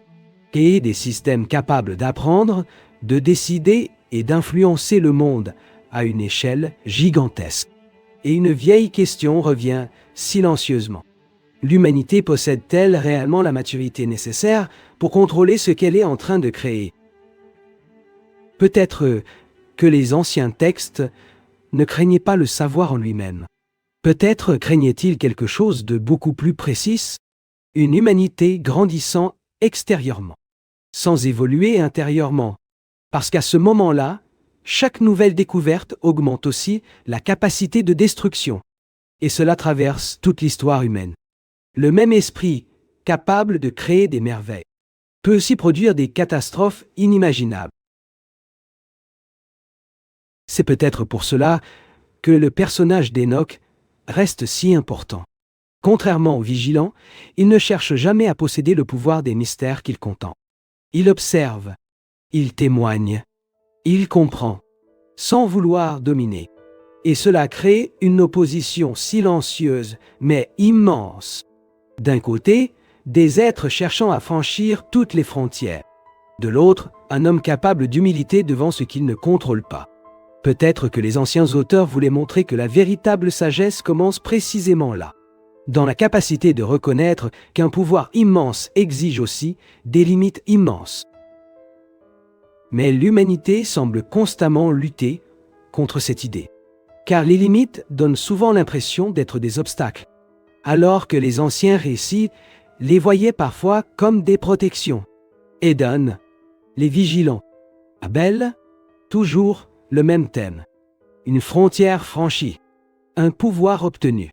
créer des systèmes capables d'apprendre, de décider et d'influencer le monde à une échelle gigantesque. Et une vieille question revient silencieusement. L'humanité possède-t-elle réellement la maturité nécessaire pour contrôler ce qu'elle est en train de créer? Peut-être que les anciens textes ne craignaient pas le savoir en lui-même. Peut-être craignait-il quelque chose de beaucoup plus précis, une humanité grandissant extérieurement, sans évoluer intérieurement, parce qu'à ce moment-là, chaque nouvelle découverte augmente aussi la capacité de destruction, et cela traverse toute l'histoire humaine. Le même esprit, capable de créer des merveilles, peut aussi produire des catastrophes inimaginables. C'est peut-être pour cela que le personnage d'Enoch reste si important. Contrairement aux vigilants, il ne cherche jamais à posséder le pouvoir des mystères qu'il contemple. Il observe, il témoigne, il comprend, sans vouloir dominer. Et cela crée une opposition silencieuse, mais immense. D'un côté, des êtres cherchant à franchir toutes les frontières. De l'autre, un homme capable d'humilité devant ce qu'il ne contrôle pas. Peut-être que les anciens auteurs voulaient montrer que la véritable sagesse commence précisément là, dans la capacité de reconnaître qu'un pouvoir immense exige aussi des limites immenses. Mais l'humanité semble constamment lutter contre cette idée, car les limites donnent souvent l'impression d'être des obstacles, alors que les anciens récits les voyaient parfois comme des protections. Éden, les vigilants. Abel, toujours le même thème. Une frontière franchie. un pouvoir obtenu,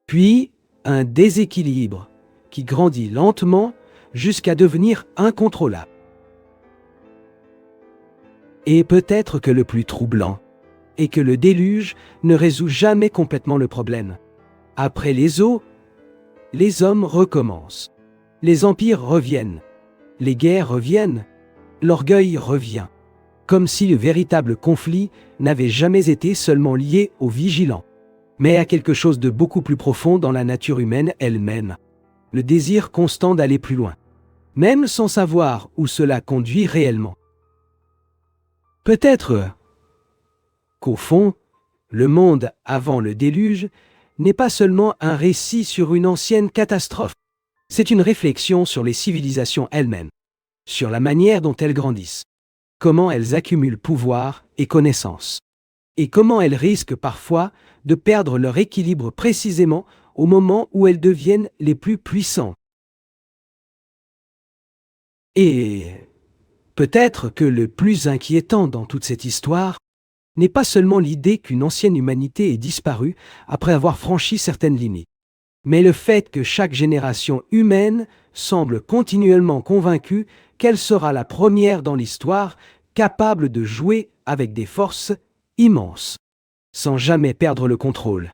puis un déséquilibre qui grandit lentement jusqu'à devenir incontrôlable. Et peut-être que le plus troublant est que le déluge ne résout jamais complètement le problème. Après les eaux, les hommes recommencent. Les empires reviennent. Les guerres reviennent. L'orgueil revient. Comme si le véritable conflit n'avait jamais été seulement lié aux vigilants, mais à quelque chose de beaucoup plus profond dans la nature humaine elle-même. Le désir constant d'aller plus loin, même sans savoir où cela conduit réellement. Peut-être qu'au fond, le monde avant le déluge n'est pas seulement un récit sur une ancienne catastrophe. C'est une réflexion sur les civilisations elles-mêmes, sur la manière dont elles grandissent, comment elles accumulent pouvoir et connaissances, et comment elles risquent parfois de perdre leur équilibre précisément au moment où elles deviennent les plus puissantes. Et peut-être que le plus inquiétant dans toute cette histoire n'est pas seulement l'idée qu'une ancienne humanité ait disparu après avoir franchi certaines limites, mais le fait que chaque génération humaine semble continuellement convaincue qu'elle sera la première dans l'histoire capable de jouer avec des forces immenses, sans jamais perdre le contrôle.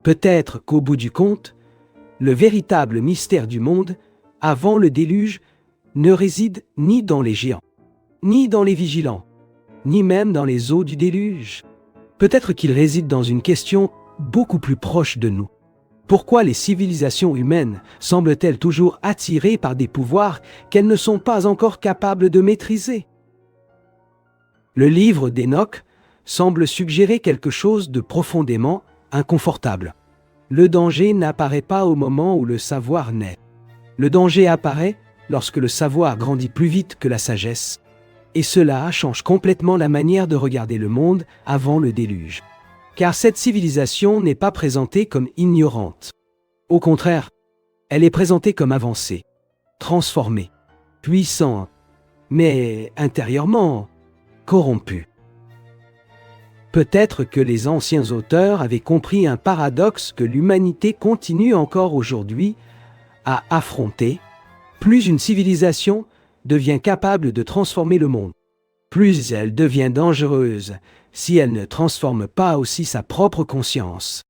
Peut-être qu'au bout du compte, le véritable mystère du monde, avant le déluge, ne réside ni dans les géants, ni dans les vigilants, ni même dans les eaux du déluge. Peut-être qu'il réside dans une question beaucoup plus proche de nous. Pourquoi les civilisations humaines semblent-elles toujours attirées par des pouvoirs qu'elles ne sont pas encore capables de maîtriser? Le livre d'Enoch semble suggérer quelque chose de profondément inconfortable. Le danger n'apparaît pas au moment où le savoir naît. Le danger apparaît lorsque le savoir grandit plus vite que la sagesse. Et cela change complètement la manière de regarder le monde avant le déluge. Car cette civilisation n'est pas présentée comme ignorante. Au contraire, elle est présentée comme avancée, transformée, puissante, mais intérieurement corrompue. Peut-être que les anciens auteurs avaient compris un paradoxe que l'humanité continue encore aujourd'hui à affronter. Plus une civilisation devient capable de transformer le monde, plus elle devient dangereuse si elle ne transforme pas aussi sa propre conscience.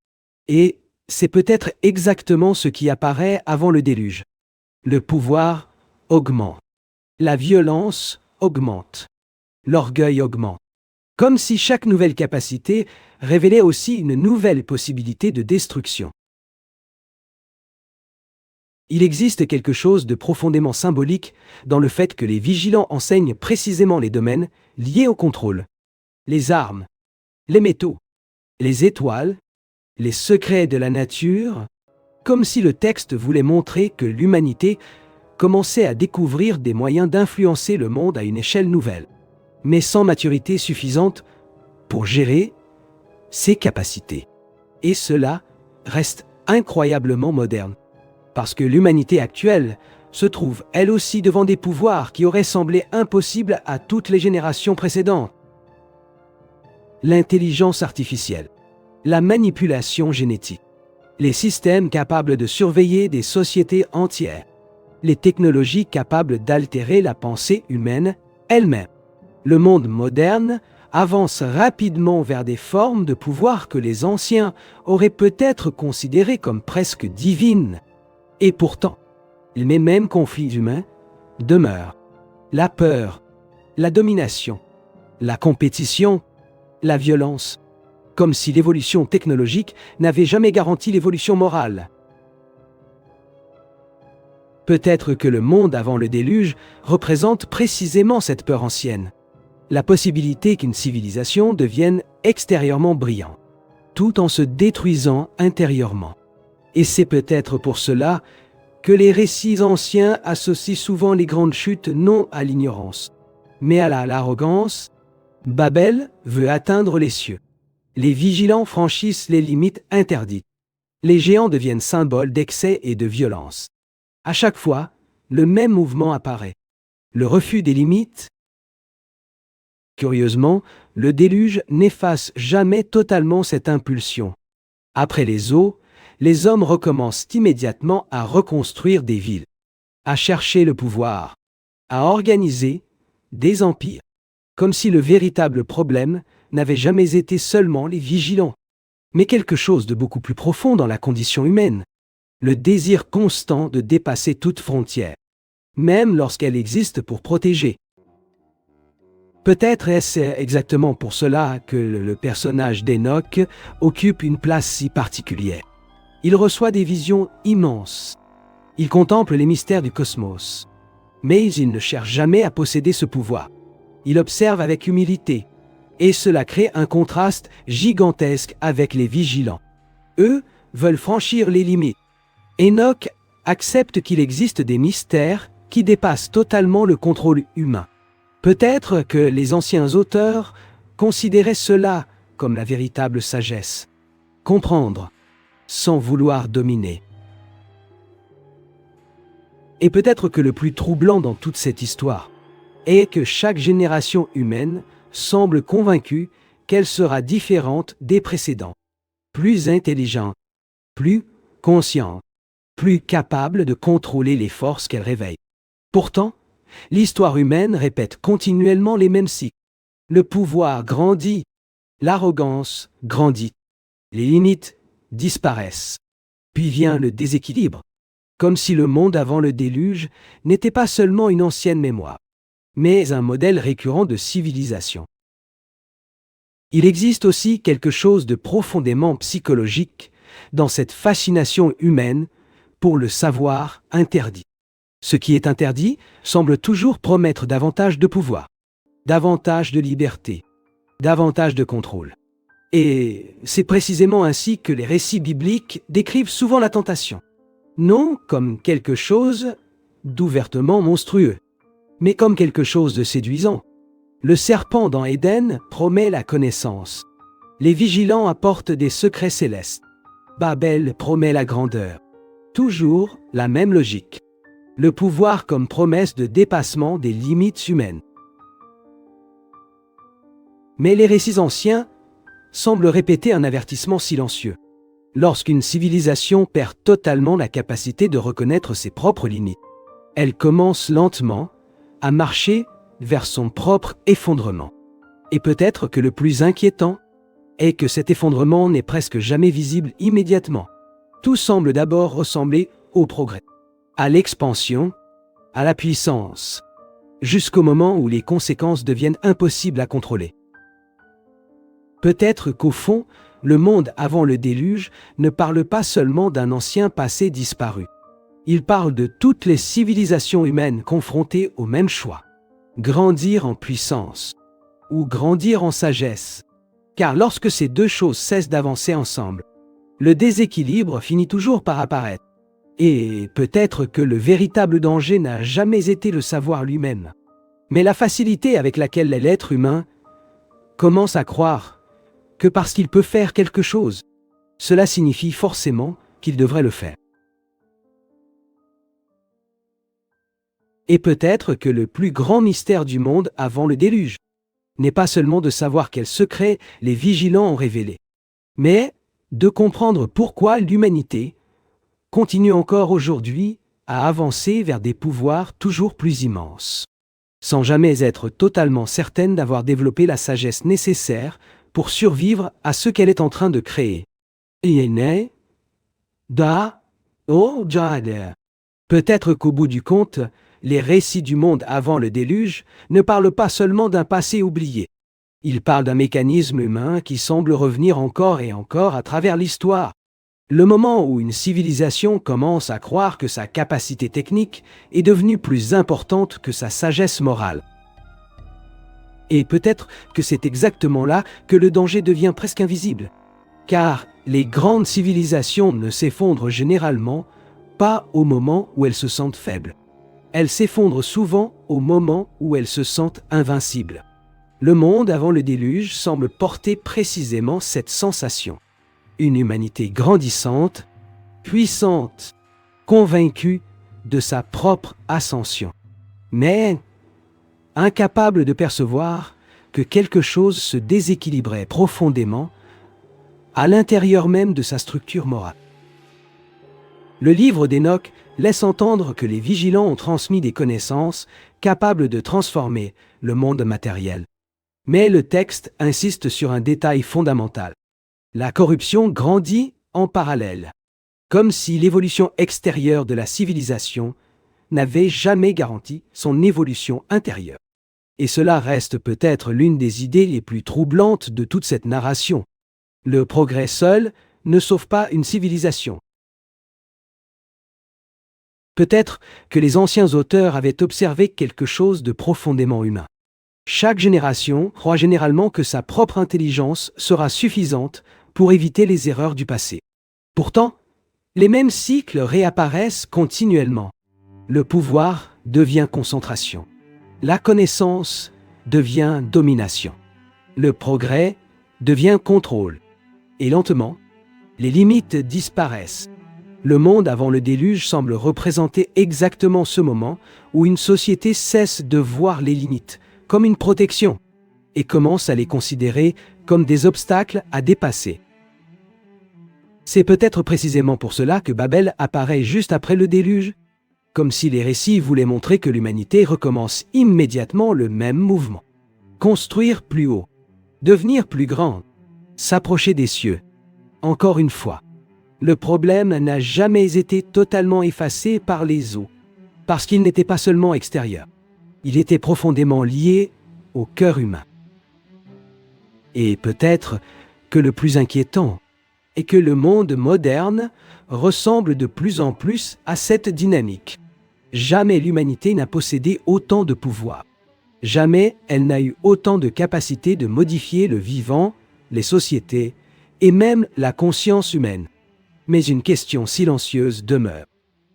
Et c'est peut-être exactement ce qui apparaît avant le déluge. Le pouvoir augmente, la violence augmente, l'orgueil augmente. Comme si chaque nouvelle capacité révélait aussi une nouvelle possibilité de destruction. Il existe quelque chose de profondément symbolique dans le fait que les vigilants enseignent précisément les domaines liés au contrôle. Les armes, les métaux, les étoiles, les secrets de la nature, comme si le texte voulait montrer que l'humanité commençait à découvrir des moyens d'influencer le monde à une échelle nouvelle, mais sans maturité suffisante pour gérer ses capacités. Et cela reste incroyablement moderne, parce que l'humanité actuelle se trouve elle aussi devant des pouvoirs qui auraient semblé impossibles à toutes les générations précédentes. L'intelligence artificielle, la manipulation génétique, les systèmes capables de surveiller des sociétés entières, les technologies capables d'altérer la pensée humaine elle-même. Le monde moderne avance rapidement vers des formes de pouvoir que les anciens auraient peut-être considérées comme presque divines. Et pourtant, les mêmes conflits humains demeurent. La peur, la domination, la compétition, la violence, comme si l'évolution technologique n'avait jamais garanti l'évolution morale. Peut-être que le monde avant le déluge représente précisément cette peur ancienne. La possibilité qu'une civilisation devienne extérieurement brillante, tout en se détruisant intérieurement. Et c'est peut-être pour cela que les récits anciens associent souvent les grandes chutes non à l'ignorance, mais à l'arrogance. Babel veut atteindre les cieux. Les vigilants franchissent les limites interdites. Les géants deviennent symboles d'excès et de violence. À chaque fois, le même mouvement apparaît. Le refus des limites. Curieusement, le déluge n'efface jamais totalement cette impulsion. Après les eaux, les hommes recommencent immédiatement à reconstruire des villes, à chercher le pouvoir, à organiser des empires, comme si le véritable problème n'avait jamais été seulement les vigilants, mais quelque chose de beaucoup plus profond dans la condition humaine, le désir constant de dépasser toute frontière, même lorsqu'elle existe pour protéger. Peut-être est-ce exactement pour cela que le personnage d'Enoch occupe une place si particulière. Il reçoit des visions immenses. Il contemple les mystères du cosmos. Mais il ne cherche jamais à posséder ce pouvoir. Il observe avec humilité. Et cela crée un contraste gigantesque avec les vigilants. Eux veulent franchir les limites. Enoch accepte qu'il existe des mystères qui dépassent totalement le contrôle humain. Peut-être que les anciens auteurs considéraient cela comme la véritable sagesse. Comprendre, sans vouloir dominer. Et peut-être que le plus troublant dans toute cette histoire est que chaque génération humaine semble convaincue qu'elle sera différente des précédents, plus intelligente, plus consciente, plus capable de contrôler les forces qu'elle réveille. Pourtant, l'histoire humaine répète continuellement les mêmes cycles. Le pouvoir grandit, l'arrogance grandit, les limites disparaissent. Puis vient le déséquilibre, comme si le monde avant le déluge n'était pas seulement une ancienne mémoire, mais un modèle récurrent de civilisation. Il existe aussi quelque chose de profondément psychologique dans cette fascination humaine pour le savoir interdit. Ce qui est interdit semble toujours promettre davantage de pouvoir, davantage de liberté, davantage de contrôle. Et c'est précisément ainsi que les récits bibliques décrivent souvent la tentation. Non comme quelque chose d'ouvertement monstrueux, mais comme quelque chose de séduisant. Le serpent dans Éden promet la connaissance. Les vigilants apportent des secrets célestes. Babel promet la grandeur. Toujours la même logique. Le pouvoir comme promesse de dépassement des limites humaines. Mais les récits anciens semblent répéter un avertissement silencieux. Lorsqu'une civilisation perd totalement la capacité de reconnaître ses propres limites, elle commence lentement à marcher vers son propre effondrement. Et peut-être que le plus inquiétant est que cet effondrement n'est presque jamais visible immédiatement. Tout semble d'abord ressembler au progrès, à l'expansion, à la puissance, jusqu'au moment où les conséquences deviennent impossibles à contrôler. Peut-être qu'au fond, le monde avant le déluge ne parle pas seulement d'un ancien passé disparu. Il parle de toutes les civilisations humaines confrontées au même choix. Grandir en puissance ou grandir en sagesse. Car lorsque ces deux choses cessent d'avancer ensemble, le déséquilibre finit toujours par apparaître. Et peut-être que le véritable danger n'a jamais été le savoir lui-même, mais la facilité avec laquelle l'être humain commence à croire que parce qu'il peut faire quelque chose, cela signifie forcément qu'il devrait le faire. Et peut-être que le plus grand mystère du monde avant le déluge n'est pas seulement de savoir quels secrets les vigilants ont révélés, mais de comprendre pourquoi l'humanité continue encore aujourd'hui à avancer vers des pouvoirs toujours plus immenses, sans jamais être totalement certaine d'avoir développé la sagesse nécessaire pour survivre à ce qu'elle est en train de créer. Peut-être qu'au bout du compte, les récits du monde avant le déluge ne parlent pas seulement d'un passé oublié. Ils parlent d'un mécanisme humain qui semble revenir encore et encore à travers l'histoire. Le moment où une civilisation commence à croire que sa capacité technique est devenue plus importante que sa sagesse morale. Et peut-être que c'est exactement là que le danger devient presque invisible. Car les grandes civilisations ne s'effondrent généralement pas au moment où elles se sentent faibles. Elles s'effondrent souvent au moment où elles se sentent invincibles. Le monde avant le déluge semble porter précisément cette sensation. Une humanité grandissante, puissante, convaincue de sa propre ascension. Mais incapable de percevoir que quelque chose se déséquilibrait profondément à l'intérieur même de sa structure morale. Le livre d'Enoch laisse entendre que les vigilants ont transmis des connaissances capables de transformer le monde matériel. Mais le texte insiste sur un détail fondamental. La corruption grandit en parallèle, comme si l'évolution extérieure de la civilisation n'avait jamais garanti son évolution intérieure. Et cela reste peut-être l'une des idées les plus troublantes de toute cette narration. Le progrès seul ne sauve pas une civilisation. Peut-être que les anciens auteurs avaient observé quelque chose de profondément humain. Chaque génération croit généralement que sa propre intelligence sera suffisante pour éviter les erreurs du passé. Pourtant, les mêmes cycles réapparaissent continuellement. Le pouvoir devient concentration. La connaissance devient domination. Le progrès devient contrôle. Et lentement, les limites disparaissent. Le monde avant le déluge semble représenter exactement ce moment où une société cesse de voir les limites comme une protection et commence à les considérer comme des obstacles à dépasser. C'est peut-être précisément pour cela que Babel apparaît juste après le déluge, comme si les récits voulaient montrer que l'humanité recommence immédiatement le même mouvement. Construire plus haut, devenir plus grande, s'approcher des cieux. Encore une fois, le problème n'a jamais été totalement effacé par les eaux, parce qu'il n'était pas seulement extérieur. Il était profondément lié au cœur humain. Et peut-être que le plus inquiétant est que le monde moderne ressemble de plus en plus à cette dynamique. Jamais l'humanité n'a possédé autant de pouvoir. Jamais elle n'a eu autant de capacité de modifier le vivant, les sociétés et même la conscience humaine. Mais une question silencieuse demeure.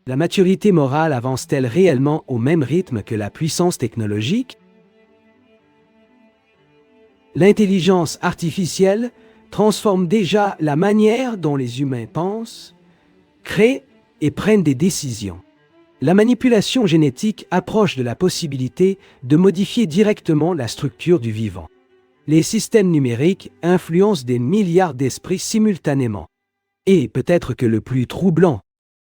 La maturité morale avance-t-elle réellement au même rythme que la puissance technologique? L'intelligence artificielle transforme déjà la manière dont les humains pensent, créent et prennent des décisions. La manipulation génétique approche de la possibilité de modifier directement la structure du vivant. Les systèmes numériques influencent des milliards d'esprits simultanément. Et peut-être que le plus troublant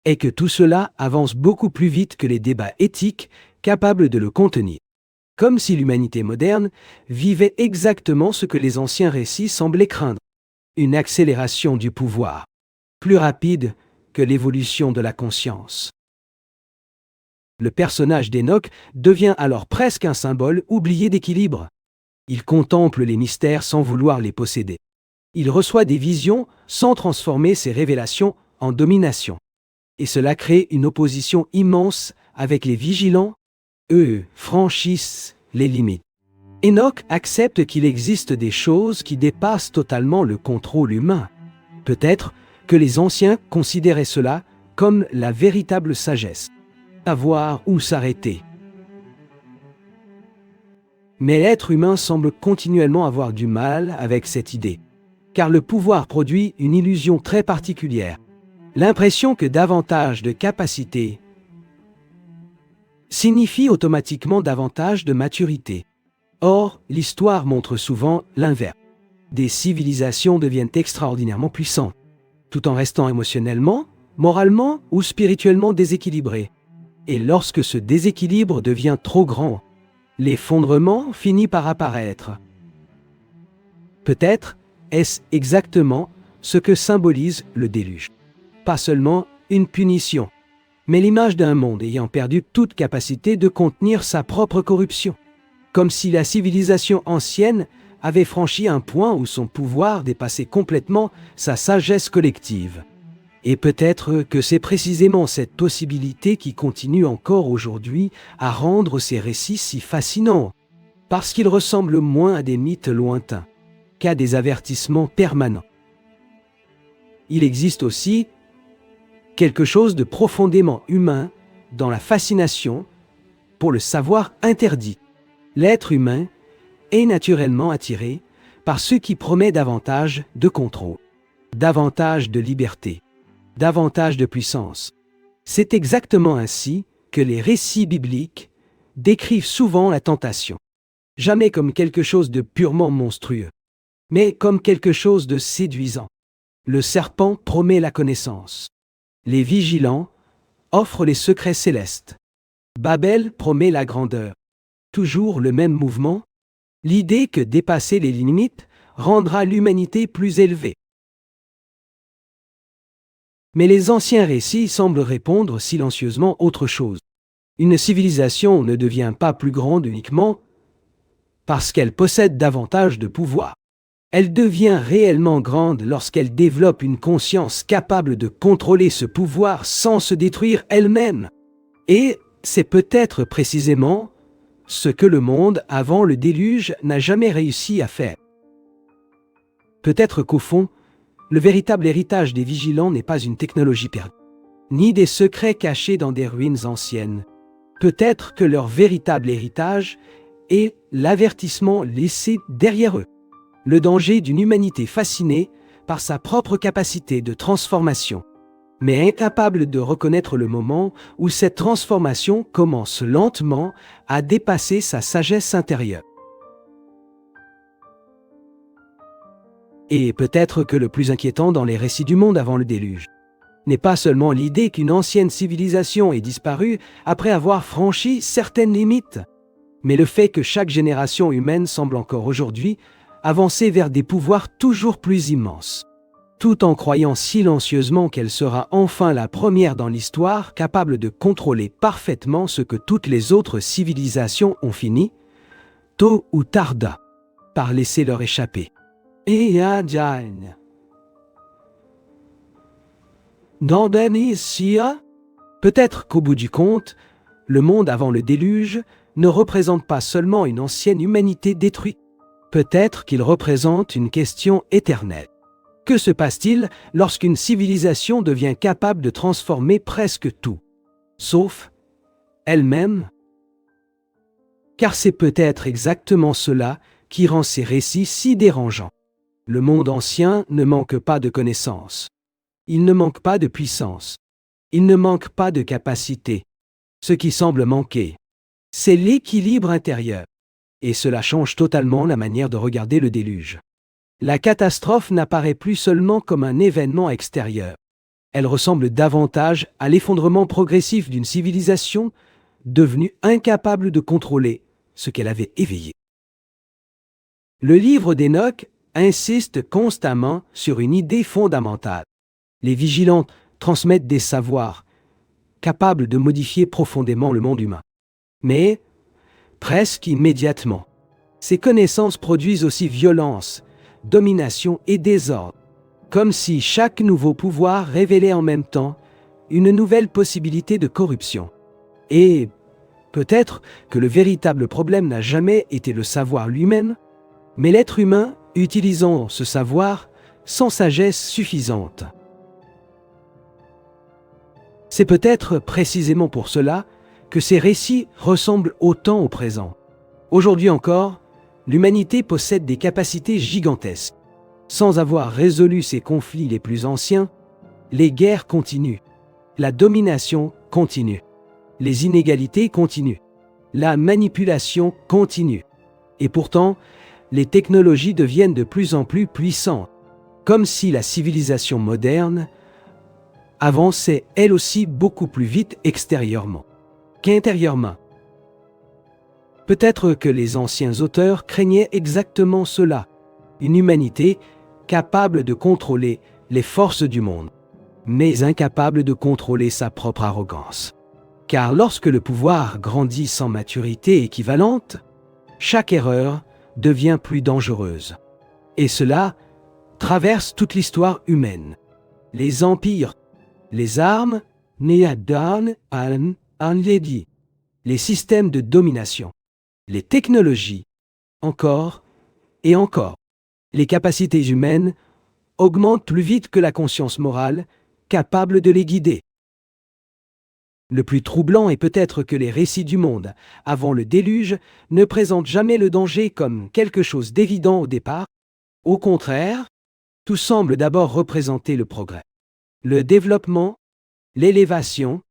est que tout cela avance beaucoup plus vite que les débats éthiques capables de le contenir. Comme si l'humanité moderne vivait exactement ce que les anciens récits semblaient craindre. Une accélération du pouvoir, plus rapide que l'évolution de la conscience. Le personnage d'Enoch devient alors presque un symbole oublié d'équilibre. Il contemple les mystères sans vouloir les posséder. Il reçoit des visions sans transformer ces révélations en domination. Et cela crée une opposition immense avec les vigilants. Eux franchissent les limites. Enoch accepte qu'il existe des choses qui dépassent totalement le contrôle humain. Peut-être que les anciens considéraient cela comme la véritable sagesse. Savoir où s'arrêter. Mais l'être humain semble continuellement avoir du mal avec cette idée. Car le pouvoir produit une illusion très particulière. L'impression que davantage de capacités signifie automatiquement davantage de maturité. Or, l'histoire montre souvent l'inverse. Des civilisations deviennent extraordinairement puissantes, tout en restant émotionnellement, moralement ou spirituellement déséquilibrées. Et lorsque ce déséquilibre devient trop grand, l'effondrement finit par apparaître. Peut-être est-ce exactement ce que symbolise le déluge. Pas seulement une punition, mais l'image d'un monde ayant perdu toute capacité de contenir sa propre corruption. Comme si la civilisation ancienne avait franchi un point où son pouvoir dépassait complètement sa sagesse collective. Et peut-être que c'est précisément cette possibilité qui continue encore aujourd'hui à rendre ces récits si fascinants, parce qu'ils ressemblent moins à des mythes lointains qu'à des avertissements permanents. Il existe aussi quelque chose de profondément humain dans la fascination pour le savoir interdit. L'être humain est naturellement attiré par ce qui promet davantage de contrôle, davantage de liberté, davantage de puissance. C'est exactement ainsi que les récits bibliques décrivent souvent la tentation. Jamais comme quelque chose de purement monstrueux, mais comme quelque chose de séduisant. Le serpent promet la connaissance. Les vigilants offrent les secrets célestes. Babel promet la grandeur. Toujours le même mouvement. L'idée que dépasser les limites rendra l'humanité plus élevée. Mais les anciens récits semblent répondre silencieusement autre chose. Une civilisation ne devient pas plus grande uniquement parce qu'elle possède davantage de pouvoir. Elle devient réellement grande lorsqu'elle développe une conscience capable de contrôler ce pouvoir sans se détruire elle-même. Et c'est peut-être précisément ce que le monde avant le déluge n'a jamais réussi à faire. Peut-être qu'au fond, le véritable héritage des vigilants n'est pas une technologie perdue, ni des secrets cachés dans des ruines anciennes. Peut-être que leur véritable héritage est l'avertissement laissé derrière eux. Le danger d'une humanité fascinée par sa propre capacité de transformation, mais incapable de reconnaître le moment où cette transformation commence lentement à dépasser sa sagesse intérieure. Et peut-être que le plus inquiétant dans les récits du monde avant le déluge n'est pas seulement l'idée qu'une ancienne civilisation ait disparu après avoir franchi certaines limites, mais le fait que chaque génération humaine semble encore aujourd'hui avancer vers des pouvoirs toujours plus immenses, tout en croyant silencieusement qu'elle sera enfin la première dans l'histoire capable de contrôler parfaitement ce que toutes les autres civilisations ont fini, tôt ou tard, par laisser leur échapper. Et peut-être qu'au bout du compte, le monde avant le déluge ne représente pas seulement une ancienne humanité détruite. Peut-être qu'il représente une question éternelle. Que se passe-t-il lorsqu'une civilisation devient capable de transformer presque tout, sauf elle-même? Car c'est peut-être exactement cela qui rend ces récits si dérangeants. Le monde ancien ne manque pas de connaissances. Il ne manque pas de puissance. Il ne manque pas de capacité. Ce qui semble manquer, c'est l'équilibre intérieur. Et cela change totalement la manière de regarder le déluge. La catastrophe n'apparaît plus seulement comme un événement extérieur. Elle ressemble davantage à l'effondrement progressif d'une civilisation devenue incapable de contrôler ce qu'elle avait éveillé. Le livre d'Enoch insiste constamment sur une idée fondamentale. Les vigilants transmettent des savoirs capables de modifier profondément le monde humain. Mais, presque immédiatement, ces connaissances produisent aussi violence, domination et désordre, comme si chaque nouveau pouvoir révélait en même temps une nouvelle possibilité de corruption. Et peut-être que le véritable problème n'a jamais été le savoir lui-même, mais l'être humain utilisant ce savoir sans sagesse suffisante. C'est peut-être précisément pour cela que ces récits ressemblent autant au présent. Aujourd'hui encore, l'humanité possède des capacités gigantesques. Sans avoir résolu ses conflits les plus anciens, les guerres continuent, la domination continue, les inégalités continuent, la manipulation continue. Et pourtant, les technologies deviennent de plus en plus puissantes, comme si la civilisation moderne avançait elle aussi beaucoup plus vite extérieurement qu'intérieurement. Peut-être que les anciens auteurs craignaient exactement cela, une humanité capable de contrôler les forces du monde, mais incapable de contrôler sa propre arrogance. Car lorsque le pouvoir grandit sans maturité équivalente, chaque erreur devient plus dangereuse. Et cela traverse toute l'histoire humaine. Les empires, les armes, les systèmes de domination, les technologies, encore et encore. Les capacités humaines augmentent plus vite que la conscience morale, capable de les guider. Le plus troublant est peut-être que les récits du monde, avant le déluge, ne présentent jamais le danger comme quelque chose d'évident au départ. Au contraire, tout semble d'abord représenter le progrès, le développement, l'élévation,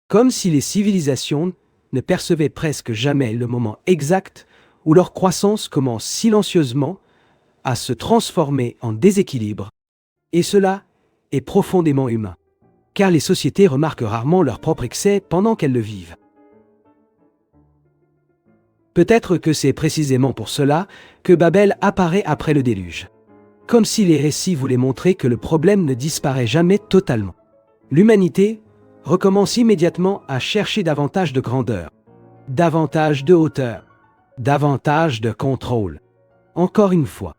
comme si les civilisations ne percevaient presque jamais le moment exact où leur croissance commence silencieusement à se transformer en déséquilibre. Et cela est profondément humain, car les sociétés remarquent rarement leur propre excès pendant qu'elles le vivent. Peut-être que c'est précisément pour cela que Babel apparaît après le déluge. Comme si les récits voulaient montrer que le problème ne disparaît jamais totalement. L'humanité recommence immédiatement à chercher davantage de grandeur, davantage de hauteur, davantage de contrôle. Encore une fois.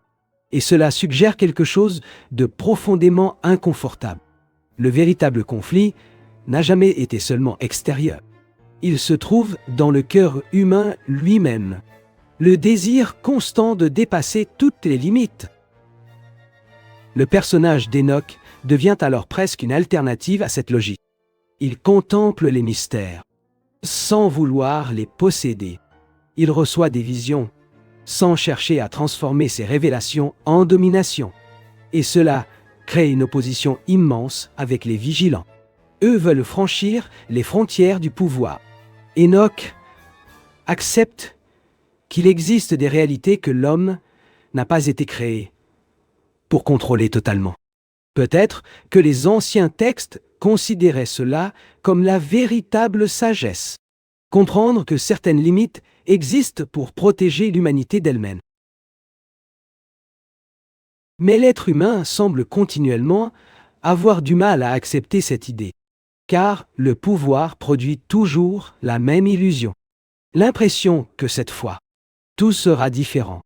Et cela suggère quelque chose de profondément inconfortable. Le véritable conflit n'a jamais été seulement extérieur. Il se trouve dans le cœur humain lui-même. Le désir constant de dépasser toutes les limites. Le personnage d'Enoch devient alors presque une alternative à cette logique. Il contemple les mystères, sans vouloir les posséder. Il reçoit des visions, sans chercher à transformer ces révélations en domination. Et cela crée une opposition immense avec les vigilants. Eux veulent franchir les frontières du pouvoir. Enoch accepte qu'il existe des réalités que l'homme n'a pas été créé pour contrôler totalement. Peut-être que les anciens textes considéraient cela comme la véritable sagesse. Comprendre que certaines limites existent pour protéger l'humanité d'elle-même. Mais l'être humain semble continuellement avoir du mal à accepter cette idée, car le pouvoir produit toujours la même illusion. L'impression que cette fois, tout sera différent,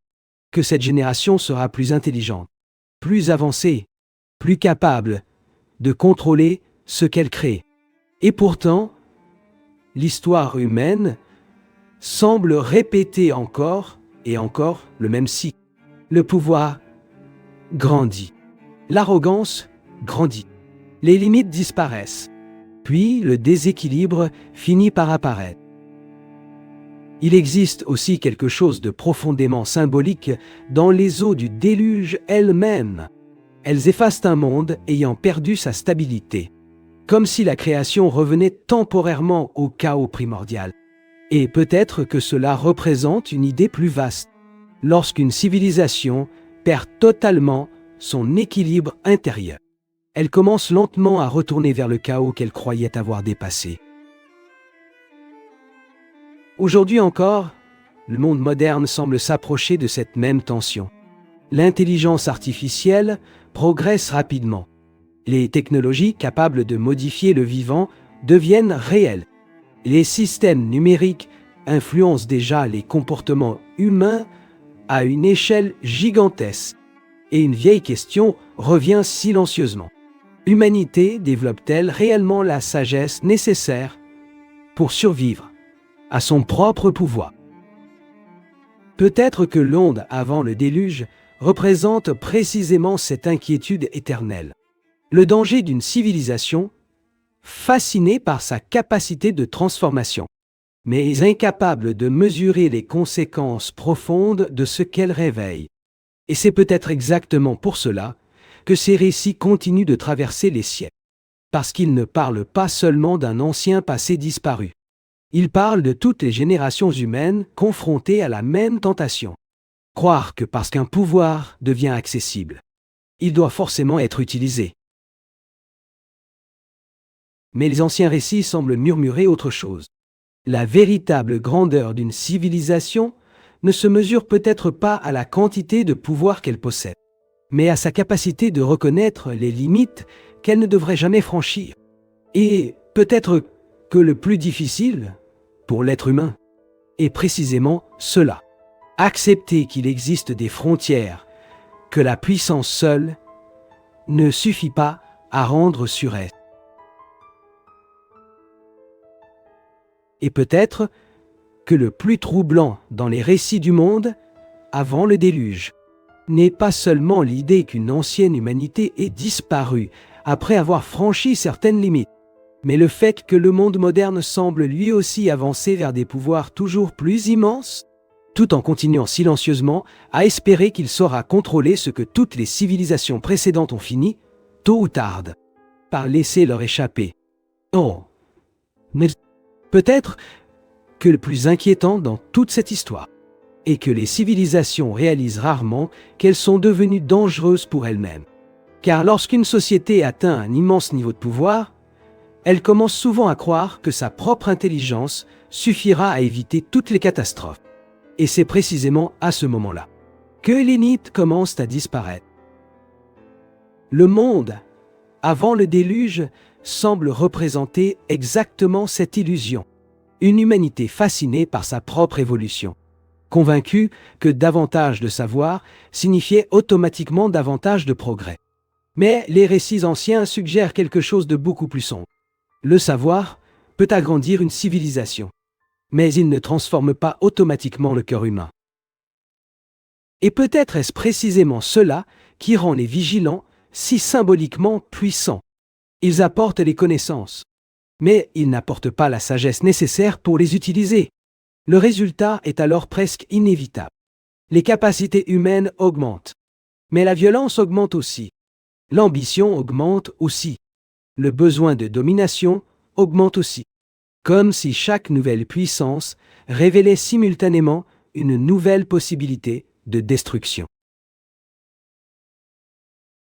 que cette génération sera plus intelligente, plus avancée, plus capable de contrôler ce qu'elle crée. Et pourtant, l'histoire humaine semble répéter encore et encore le même cycle. Le pouvoir grandit. L'arrogance grandit. Les limites disparaissent. Puis le déséquilibre finit par apparaître. Il existe aussi quelque chose de profondément symbolique dans les eaux du déluge elles-mêmes. Elles effacent un monde ayant perdu sa stabilité, comme si la création revenait temporairement au chaos primordial. Et peut-être que cela représente une idée plus vaste. Lorsqu'une civilisation perd totalement son équilibre intérieur, elle commence lentement à retourner vers le chaos qu'elle croyait avoir dépassé. Aujourd'hui encore, le monde moderne semble s'approcher de cette même tension. L'intelligence artificielle progresse rapidement. Les technologies capables de modifier le vivant deviennent réelles. Les systèmes numériques influencent déjà les comportements humains à une échelle gigantesque. Et une vieille question revient silencieusement. L'humanité développe-t-elle réellement la sagesse nécessaire pour survivre à son propre pouvoir? Peut-être que l'onde avant le déluge représente précisément cette inquiétude éternelle. Le danger d'une civilisation fascinée par sa capacité de transformation, mais incapable de mesurer les conséquences profondes de ce qu'elle réveille. Et c'est peut-être exactement pour cela que ces récits continuent de traverser les siècles. Parce qu'ils ne parlent pas seulement d'un ancien passé disparu. Ils parlent de toutes les générations humaines confrontées à la même tentation. Croire que parce qu'un pouvoir devient accessible, il doit forcément être utilisé. Mais les anciens récits semblent murmurer autre chose. La véritable grandeur d'une civilisation ne se mesure peut-être pas à la quantité de pouvoir qu'elle possède, mais à sa capacité de reconnaître les limites qu'elle ne devrait jamais franchir. Et peut-être que le plus difficile, pour l'être humain, est précisément cela. Accepter qu'il existe des frontières que la puissance seule ne suffit pas à rendre sûreté. Et peut-être que le plus troublant dans les récits du monde, avant le déluge, n'est pas seulement l'idée qu'une ancienne humanité ait disparu après avoir franchi certaines limites, mais le fait que le monde moderne semble lui aussi avancer vers des pouvoirs toujours plus immenses, tout en continuant silencieusement à espérer qu'il saura contrôler ce que toutes les civilisations précédentes ont fini, tôt ou tard, par laisser leur échapper. Oh, mais peut-être que le plus inquiétant dans toute cette histoire est que les civilisations réalisent rarement qu'elles sont devenues dangereuses pour elles-mêmes. Car lorsqu'une société atteint un immense niveau de pouvoir, elle commence souvent à croire que sa propre intelligence suffira à éviter toutes les catastrophes. Et c'est précisément à ce moment-là que les mythes commencent à disparaître. Le monde, avant le déluge, semble représenter exactement cette illusion. Une humanité fascinée par sa propre évolution, convaincue que davantage de savoir signifiait automatiquement davantage de progrès. Mais les récits anciens suggèrent quelque chose de beaucoup plus sombre. Le savoir peut agrandir une civilisation, mais il ne transforme pas automatiquement le cœur humain. Et peut-être est-ce précisément cela qui rend les vigilants si symboliquement puissants. Ils apportent les connaissances, mais ils n'apportent pas la sagesse nécessaire pour les utiliser. Le résultat est alors presque inévitable. Les capacités humaines augmentent, mais la violence augmente aussi. L'ambition augmente aussi. Le besoin de domination augmente aussi. Comme si chaque nouvelle puissance révélait simultanément une nouvelle possibilité de destruction.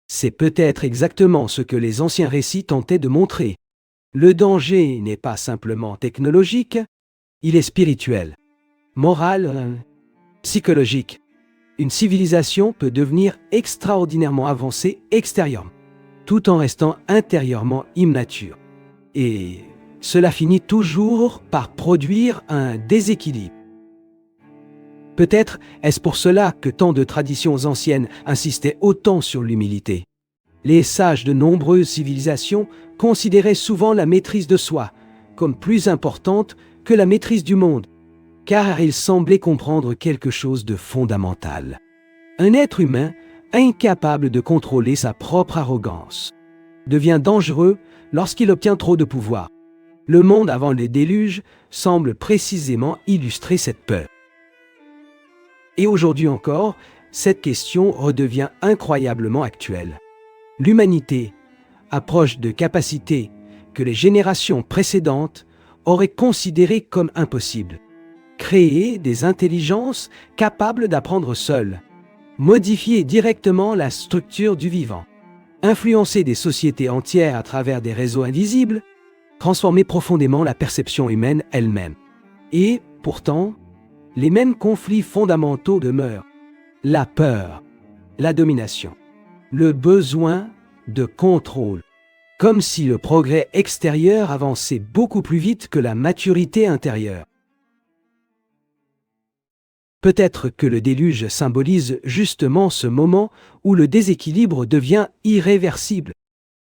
C'est peut-être exactement ce que les anciens récits tentaient de montrer. Le danger n'est pas simplement technologique, il est spirituel, moral, psychologique. Une civilisation peut devenir extraordinairement avancée extérieurement, tout en restant intérieurement immature. Et cela finit toujours par produire un déséquilibre. Peut-être est-ce pour cela que tant de traditions anciennes insistaient autant sur l'humilité. Les sages de nombreuses civilisations considéraient souvent la maîtrise de soi comme plus importante que la maîtrise du monde, car ils semblaient comprendre quelque chose de fondamental. Un être humain incapable de contrôler sa propre arrogance devient dangereux lorsqu'il obtient trop de pouvoir. Le monde avant le déluge semble précisément illustrer cette peur. Et aujourd'hui encore, cette question redevient incroyablement actuelle. L'humanité approche de capacités que les générations précédentes auraient considérées comme impossibles. Créer des intelligences capables d'apprendre seules, modifier directement la structure du vivant, influencer des sociétés entières à travers des réseaux invisibles, transformer profondément la perception humaine elle-même. Et, pourtant, les mêmes conflits fondamentaux demeurent. La peur, la domination, le besoin de contrôle, comme si le progrès extérieur avançait beaucoup plus vite que la maturité intérieure. Peut-être que le déluge symbolise justement ce moment où le déséquilibre devient irréversible,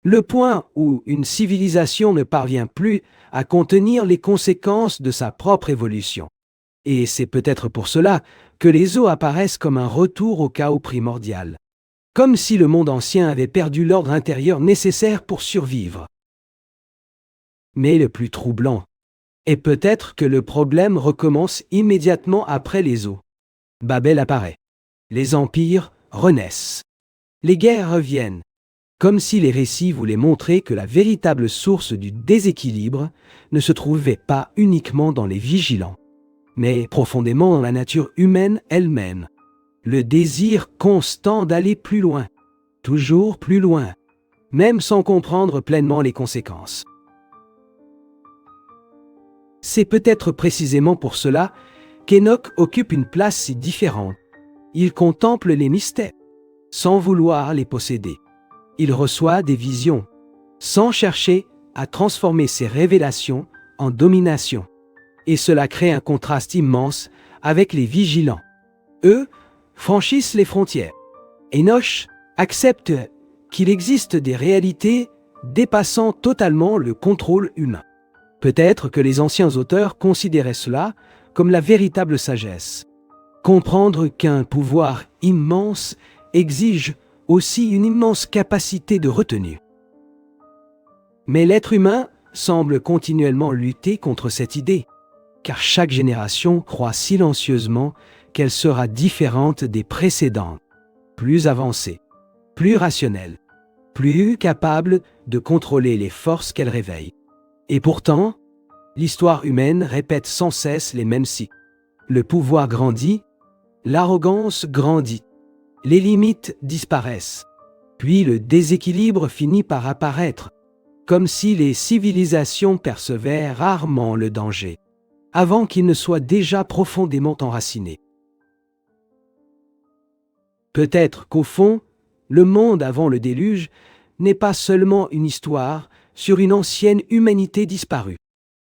le point où une civilisation ne parvient plus à contenir les conséquences de sa propre évolution. Et c'est peut-être pour cela que les eaux apparaissent comme un retour au chaos primordial, comme si le monde ancien avait perdu l'ordre intérieur nécessaire pour survivre. Mais le plus troublant est peut-être que le problème recommence immédiatement après les eaux. Babel apparaît. Les empires renaissent. Les guerres reviennent, comme si les récits voulaient montrer que la véritable source du déséquilibre ne se trouvait pas uniquement dans les vigilants, mais profondément dans la nature humaine elle-même. Le désir constant d'aller plus loin, toujours plus loin, même sans comprendre pleinement les conséquences. C'est peut-être précisément pour cela qu'Enoch occupe une place si différente. Il contemple les mystères, sans vouloir les posséder. Il reçoit des visions, sans chercher à transformer ces révélations en domination. Et cela crée un contraste immense avec les vigilants. Eux franchissent les frontières. Enoch accepte qu'il existe des réalités dépassant totalement le contrôle humain. Peut-être que les anciens auteurs considéraient cela comme la véritable sagesse. Comprendre qu'un pouvoir immense exige aussi une immense capacité de retenue. Mais l'être humain semble continuellement lutter contre cette idée, car chaque génération croit silencieusement qu'elle sera différente des précédentes, plus avancée, plus rationnelle, plus capable de contrôler les forces qu'elle réveille. Et pourtant, L'histoire humaine répète sans cesse les mêmes cycles. Le pouvoir grandit, l'arrogance grandit, les limites disparaissent, puis le déséquilibre finit par apparaître, comme si les civilisations percevaient rarement le danger, avant qu'il ne soit déjà profondément enraciné. Peut-être qu'au fond, le monde avant le déluge n'est pas seulement une histoire sur une ancienne humanité disparue.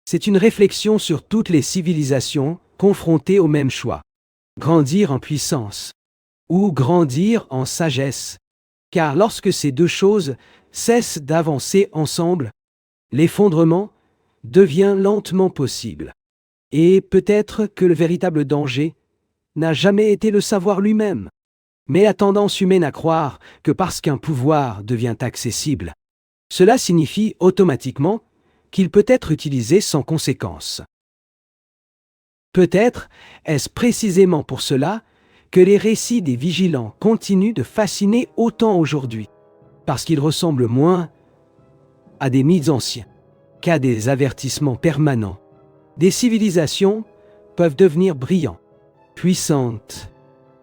C'est une réflexion sur toutes les civilisations confrontées au même choix. Grandir en puissance ou grandir en sagesse. Car lorsque ces deux choses cessent d'avancer ensemble, l'effondrement devient lentement possible. Et peut-être que le véritable danger n'a jamais été le savoir lui-même, mais la tendance humaine à croire que parce qu'un pouvoir devient accessible, cela signifie automatiquement qu'il peut être utilisé sans conséquence. Peut-être est-ce précisément pour cela que les récits des vigilants continuent de fasciner autant aujourd'hui, parce qu'ils ressemblent moins à des mythes anciens qu'à des avertissements permanents. Des civilisations peuvent devenir brillantes, puissantes,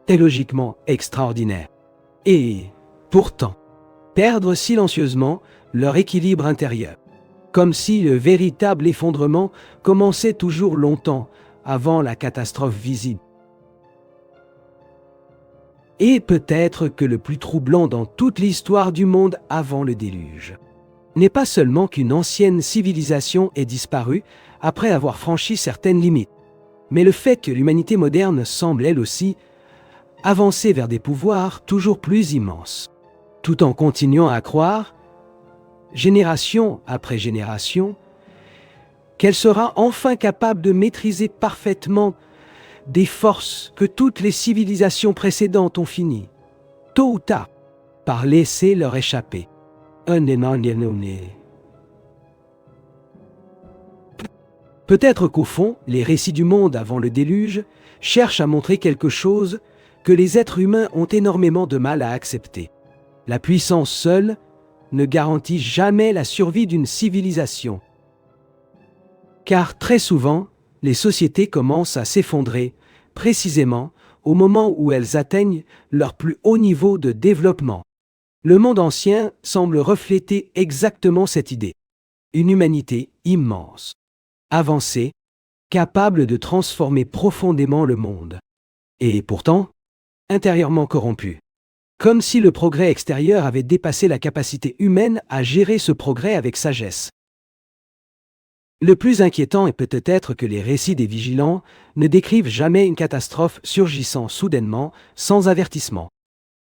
théologiquement extraordinaires, et, pourtant, perdre silencieusement leur équilibre intérieur, comme si le véritable effondrement commençait toujours longtemps avant la catastrophe visible. Et peut-être que le plus troublant dans toute l'histoire du monde avant le déluge n'est pas seulement qu'une ancienne civilisation ait disparu après avoir franchi certaines limites, mais le fait que l'humanité moderne semble elle aussi avancer vers des pouvoirs toujours plus immenses, tout en continuant à croire, génération après génération, qu'elle sera enfin capable de maîtriser parfaitement des forces que toutes les civilisations précédentes ont fini, tôt ou tard, par laisser leur échapper. Peut-être qu'au fond, les récits du monde avant le déluge cherchent à montrer quelque chose que les êtres humains ont énormément de mal à accepter. La puissance seule ne garantit jamais la survie d'une civilisation. Car très souvent, les sociétés commencent à s'effondrer, précisément au moment où elles atteignent leur plus haut niveau de développement. Le monde ancien semble refléter exactement cette idée. Une humanité immense, avancée, capable de transformer profondément le monde. Et pourtant, intérieurement corrompue. Comme si le progrès extérieur avait dépassé la capacité humaine à gérer ce progrès avec sagesse. Le plus inquiétant est peut-être que les récits des vigilants ne décrivent jamais une catastrophe surgissant soudainement, sans avertissement.